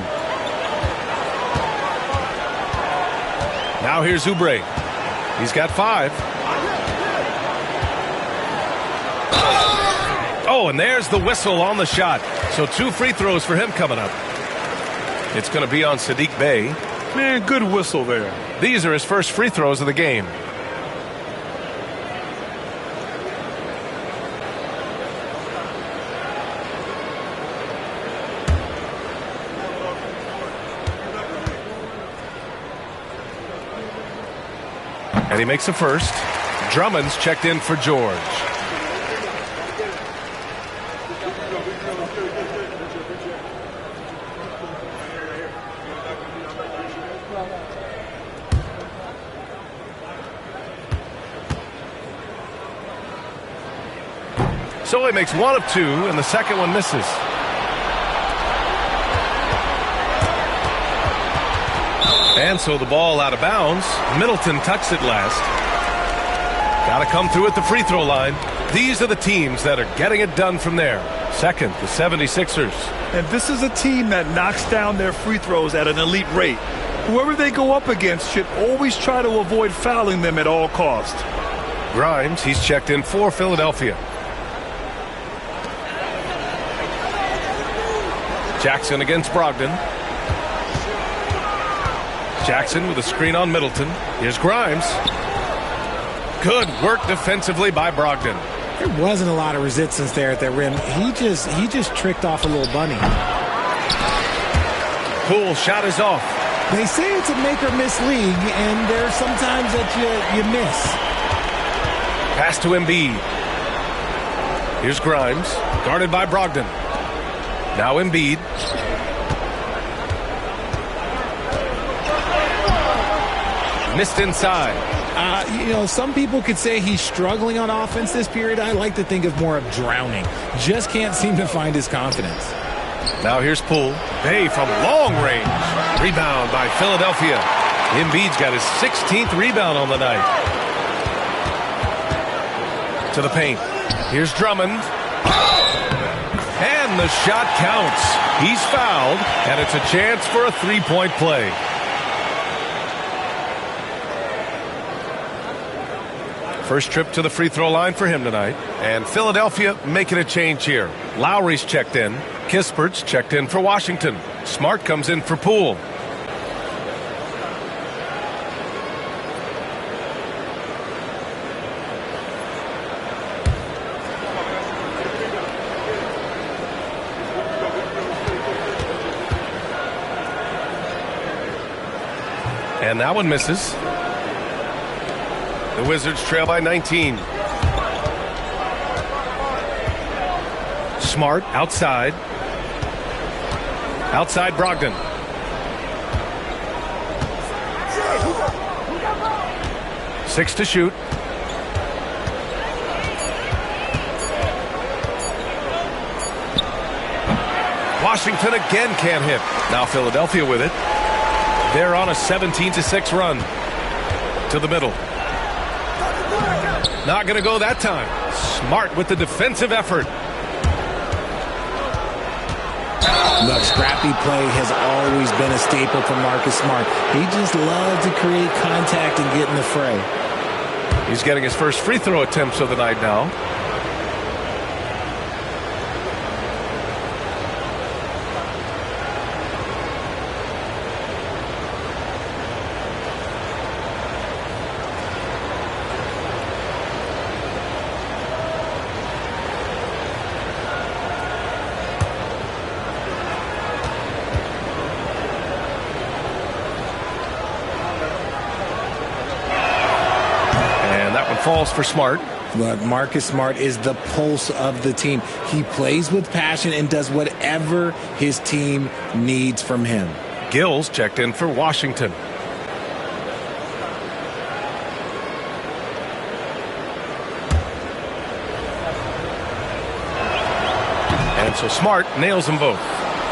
Now here's Oubre. He's got 5. Oh, and there's the whistle on the shot. So 2 free throws for him coming up. It's going to be on Saddiq Bey. Man, good whistle there. These are his first free throws of the game. And he makes a first. Drummond's checked in for George. So he makes 1 of 2, and the second one misses. And so the ball out of bounds. Middleton touched it last. Got to come through at the free throw line. These are the teams that are getting it done from there. Second, the 76ers. And this is a team that knocks down their free throws at an elite rate. Whoever they go up against should always try to avoid fouling them at all costs. Grimes, he's checked in for Philadelphia. Jackson against Brogdon. Jackson with a screen on Middleton. Here's Grimes. Good work defensively by Brogdon. There wasn't a lot of resistance there at that rim. He just tricked off a little bunny. Poole shot is off. They say it's a make or miss league, and there's sometimes that you miss. Pass to Embiid. Here's Grimes, guarded by Brogdon. Now Embiid. Missed inside. Some people could say he's struggling on offense this period. I like to think of more of drowning. Just can't seem to find his confidence. Now here's Poole. Bay from long range. Rebound by Philadelphia. Embiid's got his 16th rebound on the night. To the paint. Here's Drummond. And the shot counts. He's fouled, and it's a chance for a three-point play. First trip to the free throw line for him tonight. And Philadelphia making a change here. Lowry's checked in. Kispert's checked in for Washington. Smart comes in for Poole. And that one misses. The Wizards trail by 19. Smart outside. Outside Brogdon. Six to shoot. Washington again can't hit. Now Philadelphia with it. They're on a 17-6 run. To the middle. Not going to go that time. Smart with the defensive effort. Look, scrappy play has always been a staple for Marcus Smart. He just loves to create contact and get in the fray. He's getting his first free throw attempts of the night now. Falls for Smart. Look, Marcus Smart is the pulse of the team. He plays with passion and does whatever his team needs from him. Gills checked in for Washington. And so Smart nails them both.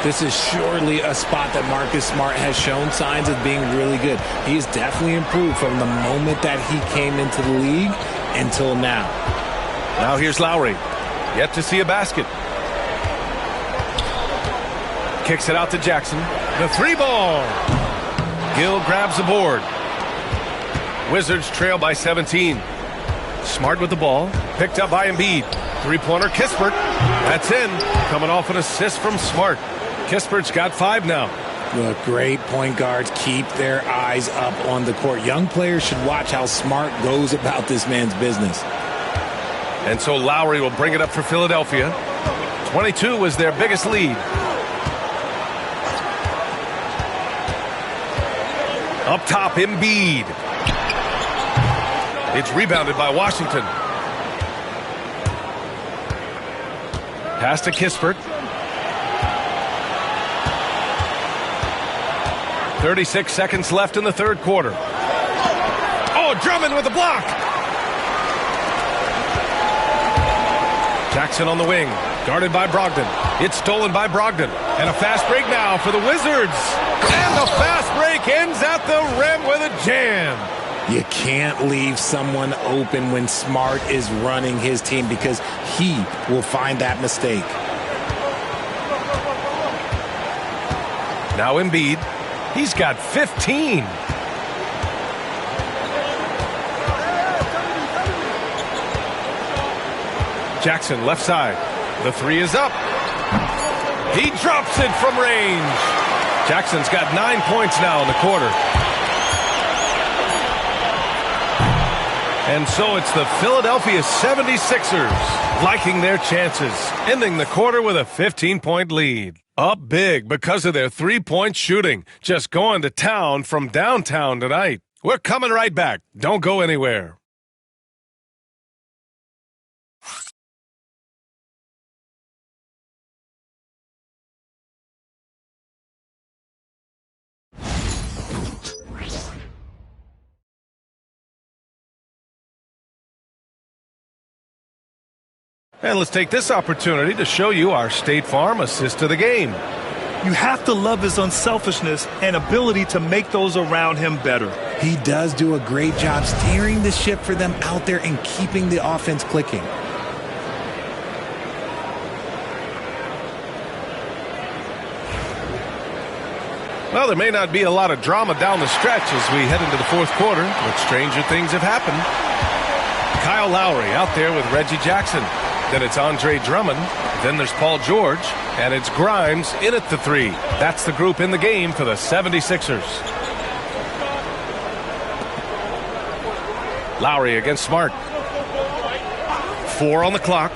This is surely a spot that Marcus Smart has shown signs of being really good. He's definitely improved from the moment that he came into the league until now. Now here's Lowry. Yet to see a basket. Kicks it out to Jackson. The three ball. Gill grabs the board. Wizards trail by 17. Smart with the ball. Picked up by Embiid. Three-pointer Kispert. That's in. Coming off an assist from Smart. Kispert's got 5 now. Look, great point guards keep their eyes up on the court. Young players should watch how Smart goes about this man's business. And so Lowry will bring it up for Philadelphia. 22 was their biggest lead. Up top, Embiid. It's rebounded by Washington. Pass to Kispert. 36 seconds left in the third quarter. Oh, Drummond with the block. Jackson on the wing, guarded by Brogdon. It's stolen by Brogdon. And a fast break now for the Wizards. And the fast break ends at the rim with a jam. You can't leave someone open when Smart is running his team because he will find that mistake. Now Embiid. He's got 15. Jackson left side. The three is up. He drops it from range. Jackson's got 9 points now in the quarter. And so it's the Philadelphia 76ers liking their chances, ending the quarter with a 15-point lead. Up big because of their three-point shooting. Just going to town from downtown tonight. We're coming right back. Don't go anywhere. And let's take this opportunity to show you our State Farm assist to the game. You have to love his unselfishness and ability to make those around him better. He does do a great job steering the ship for them out there and keeping the offense clicking. Well, there may not be a lot of drama down the stretch as we head into the fourth quarter, but stranger things have happened. Kyle Lowry out there with Reggie Jackson. Then it's Andre Drummond. Then there's Paul George. And it's Grimes in at the three. That's the group in the game for the 76ers. Lowry against Smart. 4 on the clock.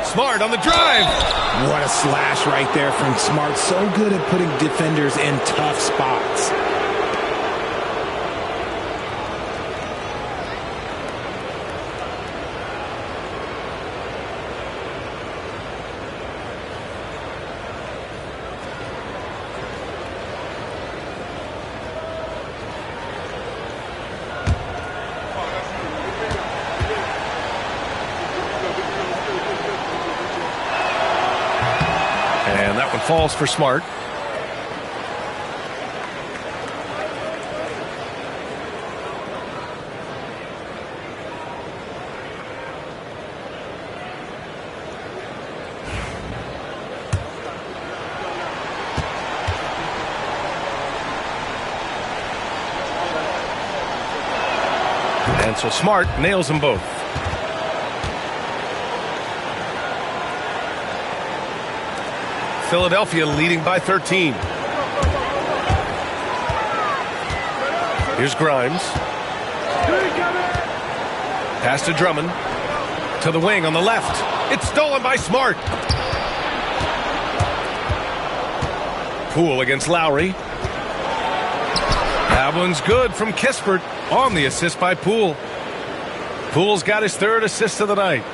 Smart on the drive. What a slash right there from Smart. So good at putting defenders in tough spots. Falls for Smart. And so Smart nails them both. Philadelphia leading by 13. Here's Grimes. Pass to Drummond. To the wing on the left. It's stolen by Smart. Poole against Lowry. That one's good from Kispert on the assist by Poole. Poole's got his third assist of the night.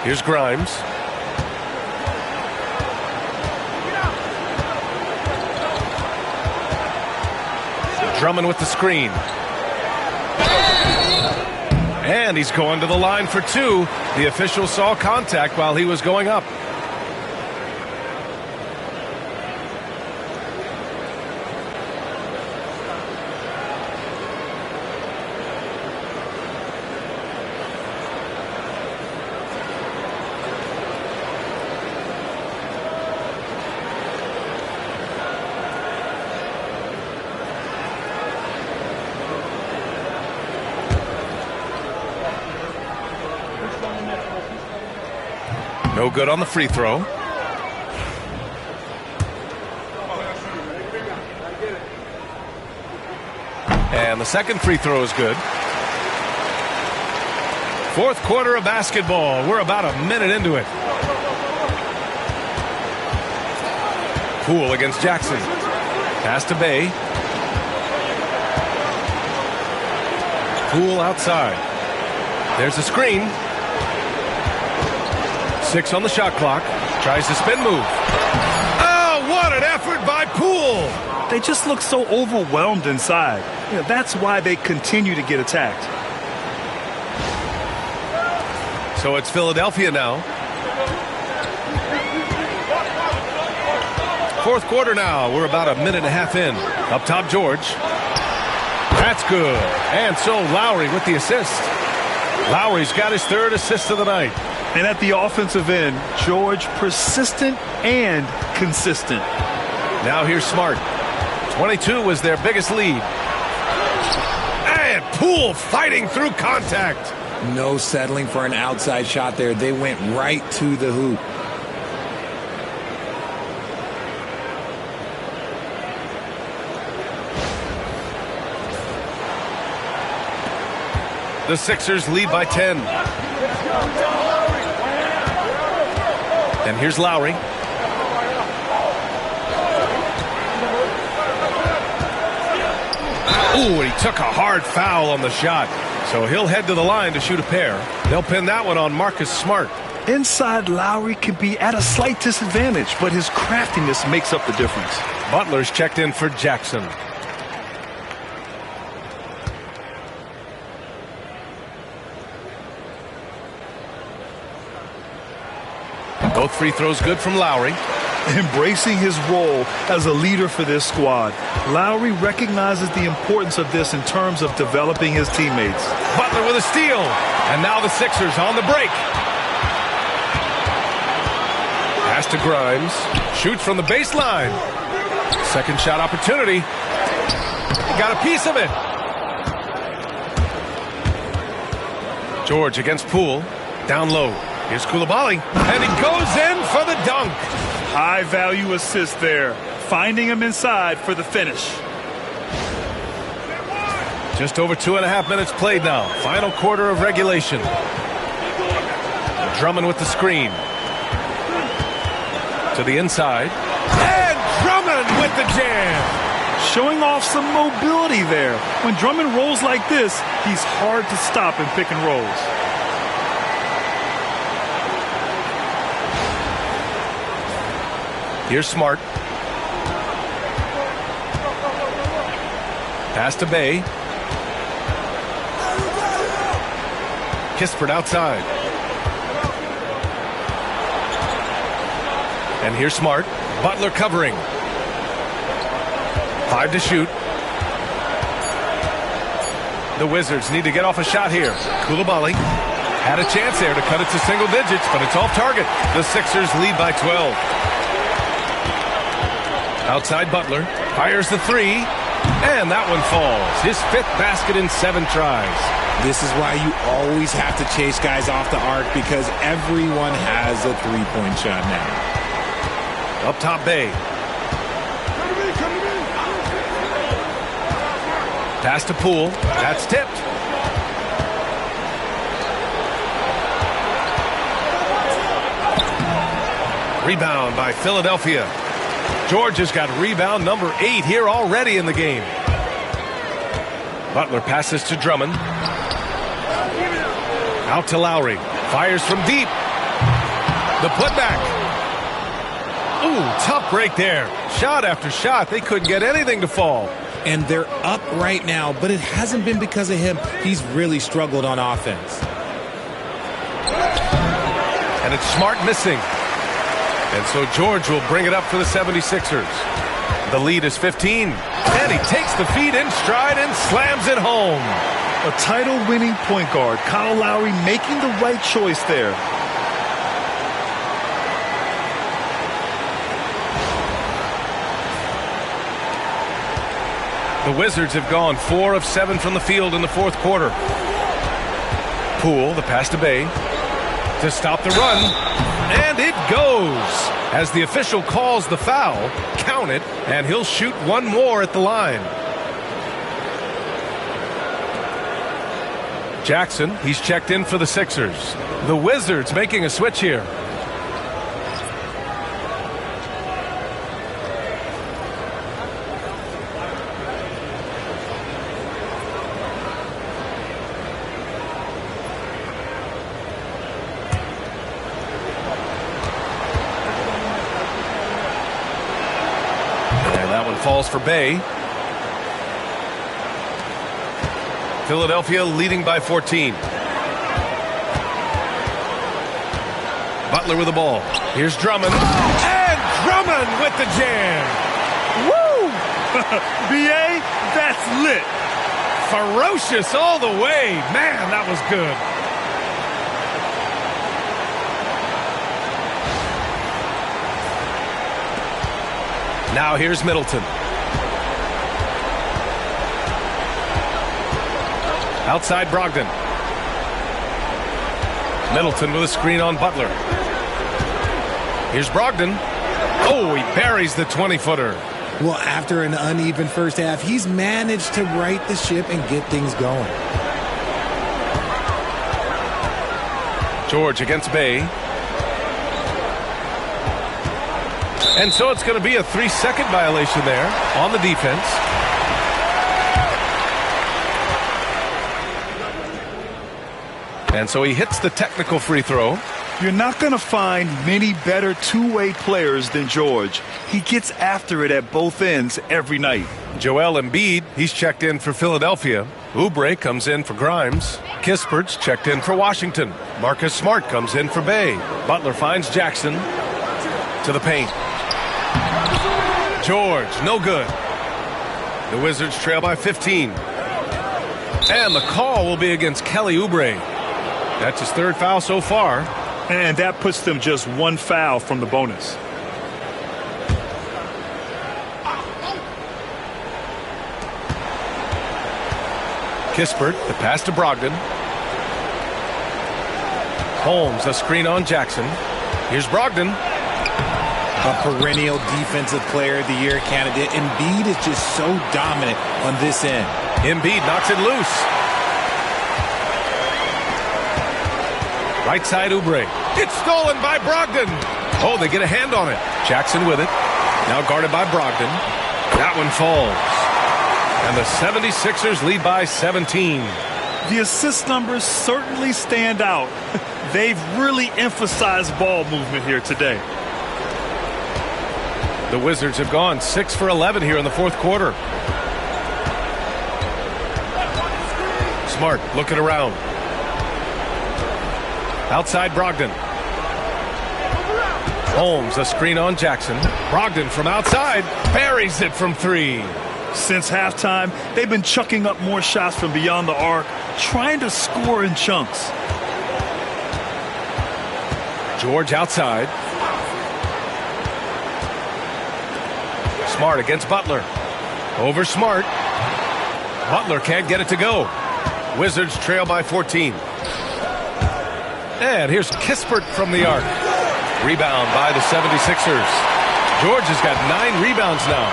Here's Grimes. Drummond with the screen. And he's going to the line for two. The official saw contact while he was going up. No good on the free throw. And the second free throw is good. Fourth quarter of basketball. We're about a minute into it. Poole against Jackson. Pass to Bay. Poole outside. There's a screen. 6 on the shot clock. Tries the spin move. Oh, what an effort by Poole. They just look so overwhelmed inside. That's why they continue to get attacked. So it's Philadelphia now. Fourth quarter now. We're about a minute and a half in. Up top, George. That's good. And so Lowry with the assist. Lowry's got his third assist of the night. And at the offensive end, George persistent and consistent. Now here's Smart. 22 was their biggest lead. And Poole fighting through contact. No settling for an outside shot there. They went right to the hoop. The Sixers lead by 10. And here's Lowry. Ooh, and he took a hard foul on the shot. So he'll head to the line to shoot a pair. They'll pin that one on Marcus Smart. Inside, Lowry can be at a slight disadvantage, but his craftiness makes up the difference. Butler's checked in for Jackson. Both free throws good from Lowry. Embracing his role as a leader for this squad, Lowry recognizes the importance of this in terms of developing his teammates. Butler with a steal. And now the Sixers on the break. Pass to Grimes. Shoots from the baseline. Second shot opportunity. He got a piece of it. George against Poole. Down low. Here's Coulibaly. And he goes in for the dunk. High value assist there. Finding him inside for the finish. Just over 2.5 minutes played now. Final quarter of regulation. Drummond with the screen. To the inside. And Drummond with the jam. Showing off some mobility there. When Drummond rolls like this, he's hard to stop in pick and rolls. Here's Smart. Pass to Bay. Kispert outside. And here's Smart. Butler covering. 5 to shoot. The Wizards need to get off a shot here. Coulibaly had a chance there to cut it to single digits, but it's off target. The Sixers lead by 12. Outside Butler, fires the three, and that one falls. His 5th basket in 7 tries. This is why you always have to chase guys off the arc, because everyone has a three-point shot now. Up top, Bay. Pass to Poole. That's tipped. Rebound by Philadelphia. George has got rebound number 8 here already in the game. Butler passes to Drummond. Out to Lowry. Fires from deep. The putback. Ooh, tough break there. Shot after shot. They couldn't get anything to fall. And they're up right now, but it hasn't been because of him. He's really struggled on offense. And it's Smart missing. And so George will bring it up for the 76ers. The lead is 15. And he takes the feed in stride and slams it home. A title-winning point guard, Kyle Lowry making the right choice there. The Wizards have gone 4 of 7 from the field in the 4th quarter. Poole, the pass to Bay, to stop the run. And it goes. As the official calls the foul, count it, and he'll shoot one more at the line. Jackson, he's checked in for the Sixers. The Wizards making a switch here. Falls for Bay. Philadelphia leading by 14. Butler with the ball. Here's Drummond. And Drummond with the jam. Woo! B.A., that's lit. Ferocious all the way. Man, that was good. Now here's Middleton. Outside Brogdon. Middleton with a screen on Butler. Here's Brogdon. Oh, he buries the 20-footer. Well, after an uneven first half, he's managed to right the ship and get things going. George against Bay. And so it's going to be a 3-second violation there on the defense. And so he hits the technical free throw. You're not going to find many better two-way players than George. He gets after it at both ends every night. Joel Embiid, he's checked in for Philadelphia. Oubre comes in for Grimes. Kispert's checked in for Washington. Marcus Smart comes in for Bay. Butler finds Jackson to the paint. George, no good. The Wizards trail by 15. And the call will be against Kelly Oubre. That's his third foul so far. And that puts them just one foul from the bonus. Kispert, the pass to Brogdon. Holmes, a screen on Jackson. Here's Brogdon. A perennial defensive player of the year candidate. Embiid is just so dominant on this end. Embiid knocks it loose. Right side Oubre. It's stolen by Brogdon. Oh, they get a hand on it. Jackson with it. Now guarded by Brogdon. That one falls. And the 76ers lead by 17. The assist numbers certainly stand out. They've really emphasized ball movement here today. The Wizards have gone 6 for 11 here in the fourth quarter. Smart looking around. Outside Brogdon. Holmes, a screen on Jackson. Brogdon from outside buries it from 3. Since halftime, they've been chucking up more shots from beyond the arc, trying to score in chunks. George outside. Smart against Butler. Over Smart. Butler can't get it to go. Wizards trail by 14. And here's Kispert from the arc. Rebound by the 76ers. George has got 9 rebounds now.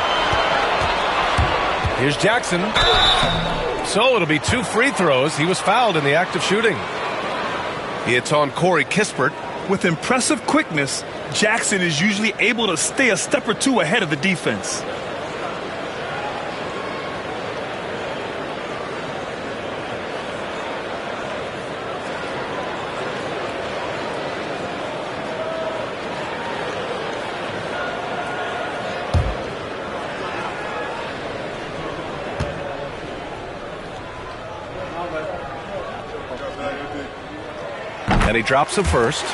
Here's Jackson. So it'll be 2 free throws. He was fouled in the act of shooting. It's on Corey Kispert. With impressive quickness, Jackson is usually able to stay a step or two ahead of the defense. And he drops the first.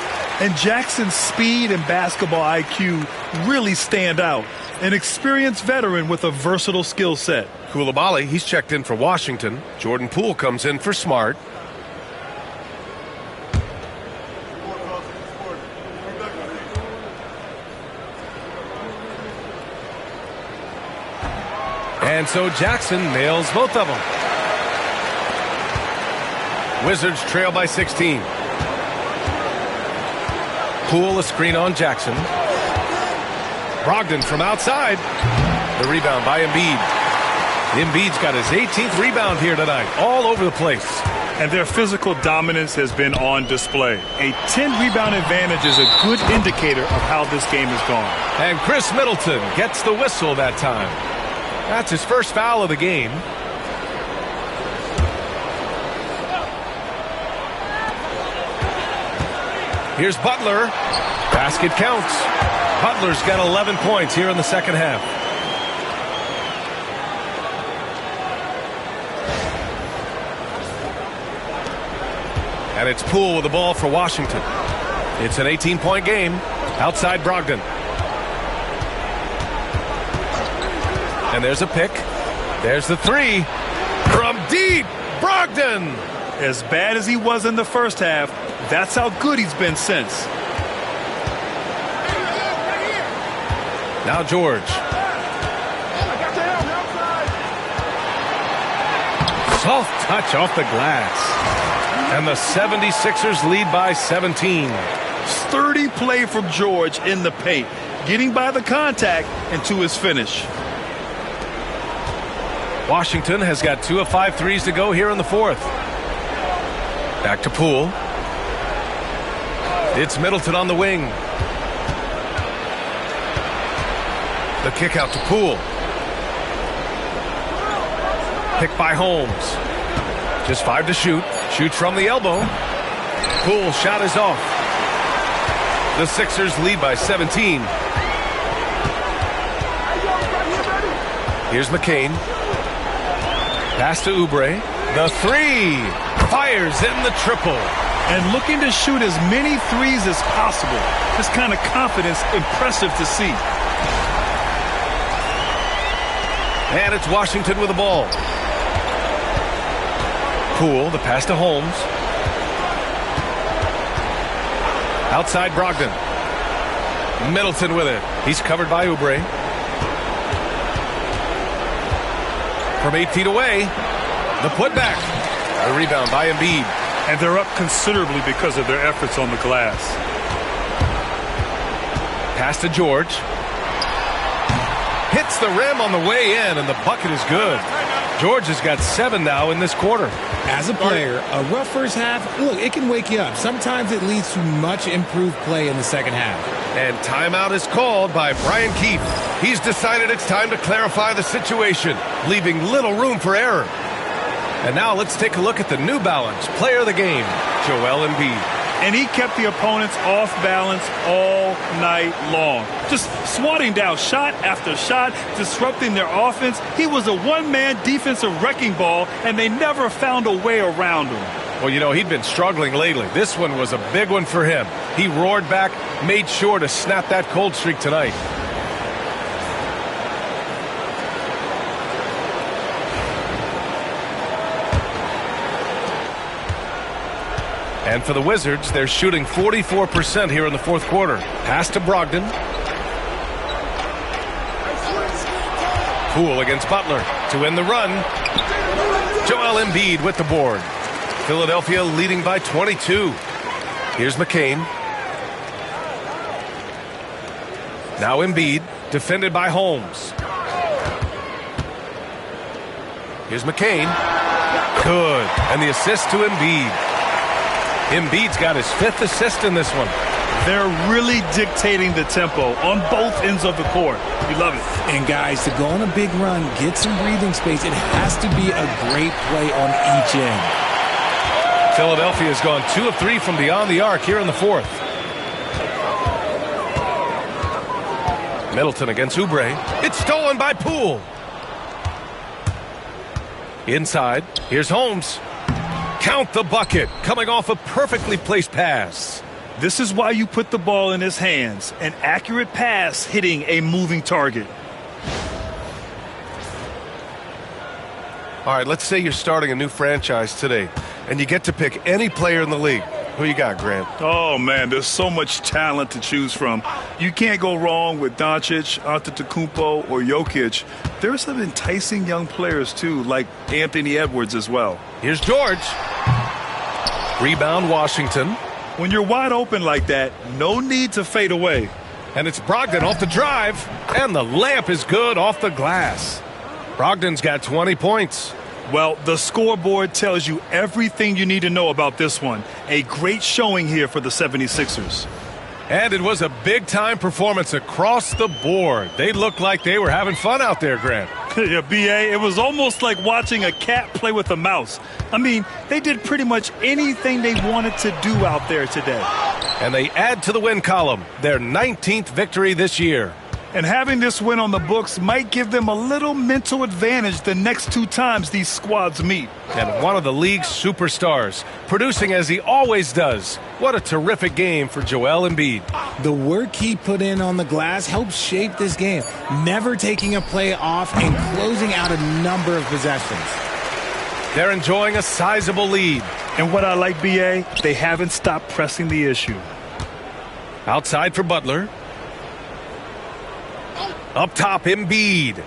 And Jackson's speed and basketball IQ really stand out. An experienced veteran with a versatile skill set. Coulibaly, he's checked in for Washington. Jordan Poole comes in for Smart. And so Jackson nails both of them. Wizards trail by 16. Poole, a screen on Jackson. Brogdon from outside. The rebound by Embiid. Embiid's got his 18th rebound here tonight. All over the place. And their physical dominance has been on display. A 10-rebound advantage is a good indicator of how this game has gone. And Chris Middleton gets the whistle that time. That's his first foul of the game. Here's Butler. Basket counts. Butler's got 11 points here in the second half. And it's Poole with the ball for Washington. It's an 18-point game. Outside Brogdon. And there's a pick. There's the 3. From deep, Brogdon. As bad as he was in the first half, that's how good he's been since. Now George. Soft touch off the glass. And the 76ers lead by 17. Sturdy play from George in the paint, getting by the contact and to his finish. Washington has got 2 of 5 threes to go here in the fourth. Back to Poole. It's Middleton on the wing. The kick out to Poole. Picked by Holmes. Just 5 to shoot. Shoots from the elbow. Poole shot is off. The Sixers lead by 17. Here's McCain. Pass to Oubre. The three. Fires in the triple. And looking to shoot as many threes as possible. This kind of confidence, impressive to see. And it's Washington with the ball. Poole, the pass to Holmes. Outside Brogdon. Middleton with it. He's covered by Oubre. From 8 feet away, the putback. A rebound by Embiid. And they're up considerably because of their efforts on the glass. Pass to George. Hits the rim on the way in, and the bucket is good. George has got 7 now in this quarter. As a player, a rough first half, look, it can wake you up. Sometimes it leads to much improved play in the second half. And timeout is called by Brian Keefe. He's decided it's time to clarify the situation, leaving little room for error. And now let's take a look at the New Balance player of the game, Joel Embiid. And he kept the opponents off balance all night long. Just swatting down shot after shot, disrupting their offense. He was a one-man defensive wrecking ball, and they never found a way around him. Well, you know, he'd been struggling lately. This one was a big one for him. He roared back, made sure to snap that cold streak tonight. And for the Wizards, they're shooting 44% here in the fourth quarter. Pass to Brogdon. Poole against Butler to end the run. Joel Embiid with the board. Philadelphia leading by 22. Here's McCain. Now Embiid, defended by Holmes. Here's McCain. Good. And the assist to Embiid. Embiid's got his 5th assist in this one. They're really dictating the tempo on both ends of the court. You love it. And guys, to go on a big run, get some breathing space, it has to be a great play on each end. Philadelphia has gone 2 of 3 from beyond the arc here in the fourth. Middleton against Oubre. It's stolen by Poole. Inside. Here's Holmes. Count the bucket, coming off a perfectly placed pass. This is why you put the ball in his hands. An accurate pass hitting a moving target. All right, let's say you're starting a new franchise today, and you get to pick any player in the league. Who you got, Grant? Oh, man, there's so much talent to choose from. You can't go wrong with Doncic, Antetokounmpo, or Jokic. There are some enticing young players, too, like Anthony Edwards as well. Here's George. Rebound, Washington. When you're wide open like that, no need to fade away. And it's Brogdon off the drive, and the layup is good off the glass. Brogdon's got 20 points. Well, the scoreboard tells you everything you need to know about this one. A great showing here for the 76ers. And it was a big-time performance across the board. They looked like they were having fun out there, Grant. Yeah, B.A., it was almost like watching a cat play with a mouse. I mean, they did pretty much anything they wanted to do out there today. And they add to the win column, their 19th victory this year. And having this win on the books might give them a little mental advantage the next 2 times these squads meet. And one of the league's superstars, producing as he always does. What a terrific game for Joel Embiid. The work he put in on the glass helped shape this game, never taking a play off and closing out a number of possessions. They're enjoying a sizable lead. And what I like, B.A., they haven't stopped pressing the issue. Outside for Butler. Up top, Embiid.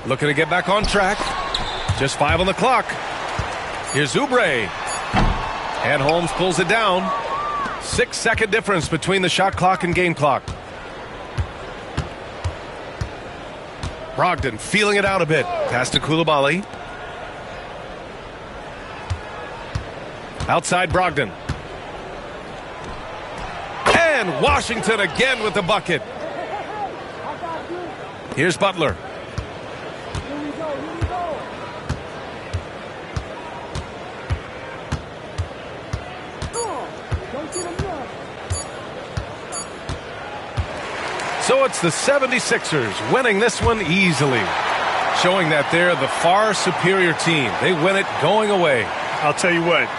Looking to get back on track. Just 5 on the clock. Here's Oubre. And Holmes pulls it down. 6-second difference between the shot clock and game clock. Brogdon feeling it out a bit. Pass to Coulibaly. Outside Brogdon. And Washington again with the bucket. Here's Butler. So it's the 76ers winning this one easily, showing that they're the far superior team. They win it going away. I'll tell you what,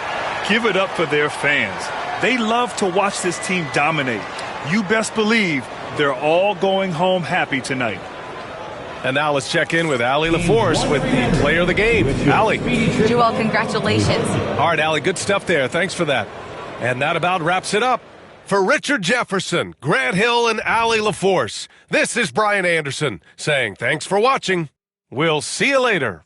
give it up for their fans. They love to watch this team dominate. You best believe they're all going home happy tonight. And now let's check in with Allie LaForce with the player of the game. Allie. Joel, congratulations. All right, Allie, good stuff there. Thanks for that. And that about wraps it up. For Richard Jefferson, Grant Hill, and Allie LaForce, this is Brian Anderson saying thanks for watching. We'll see you later.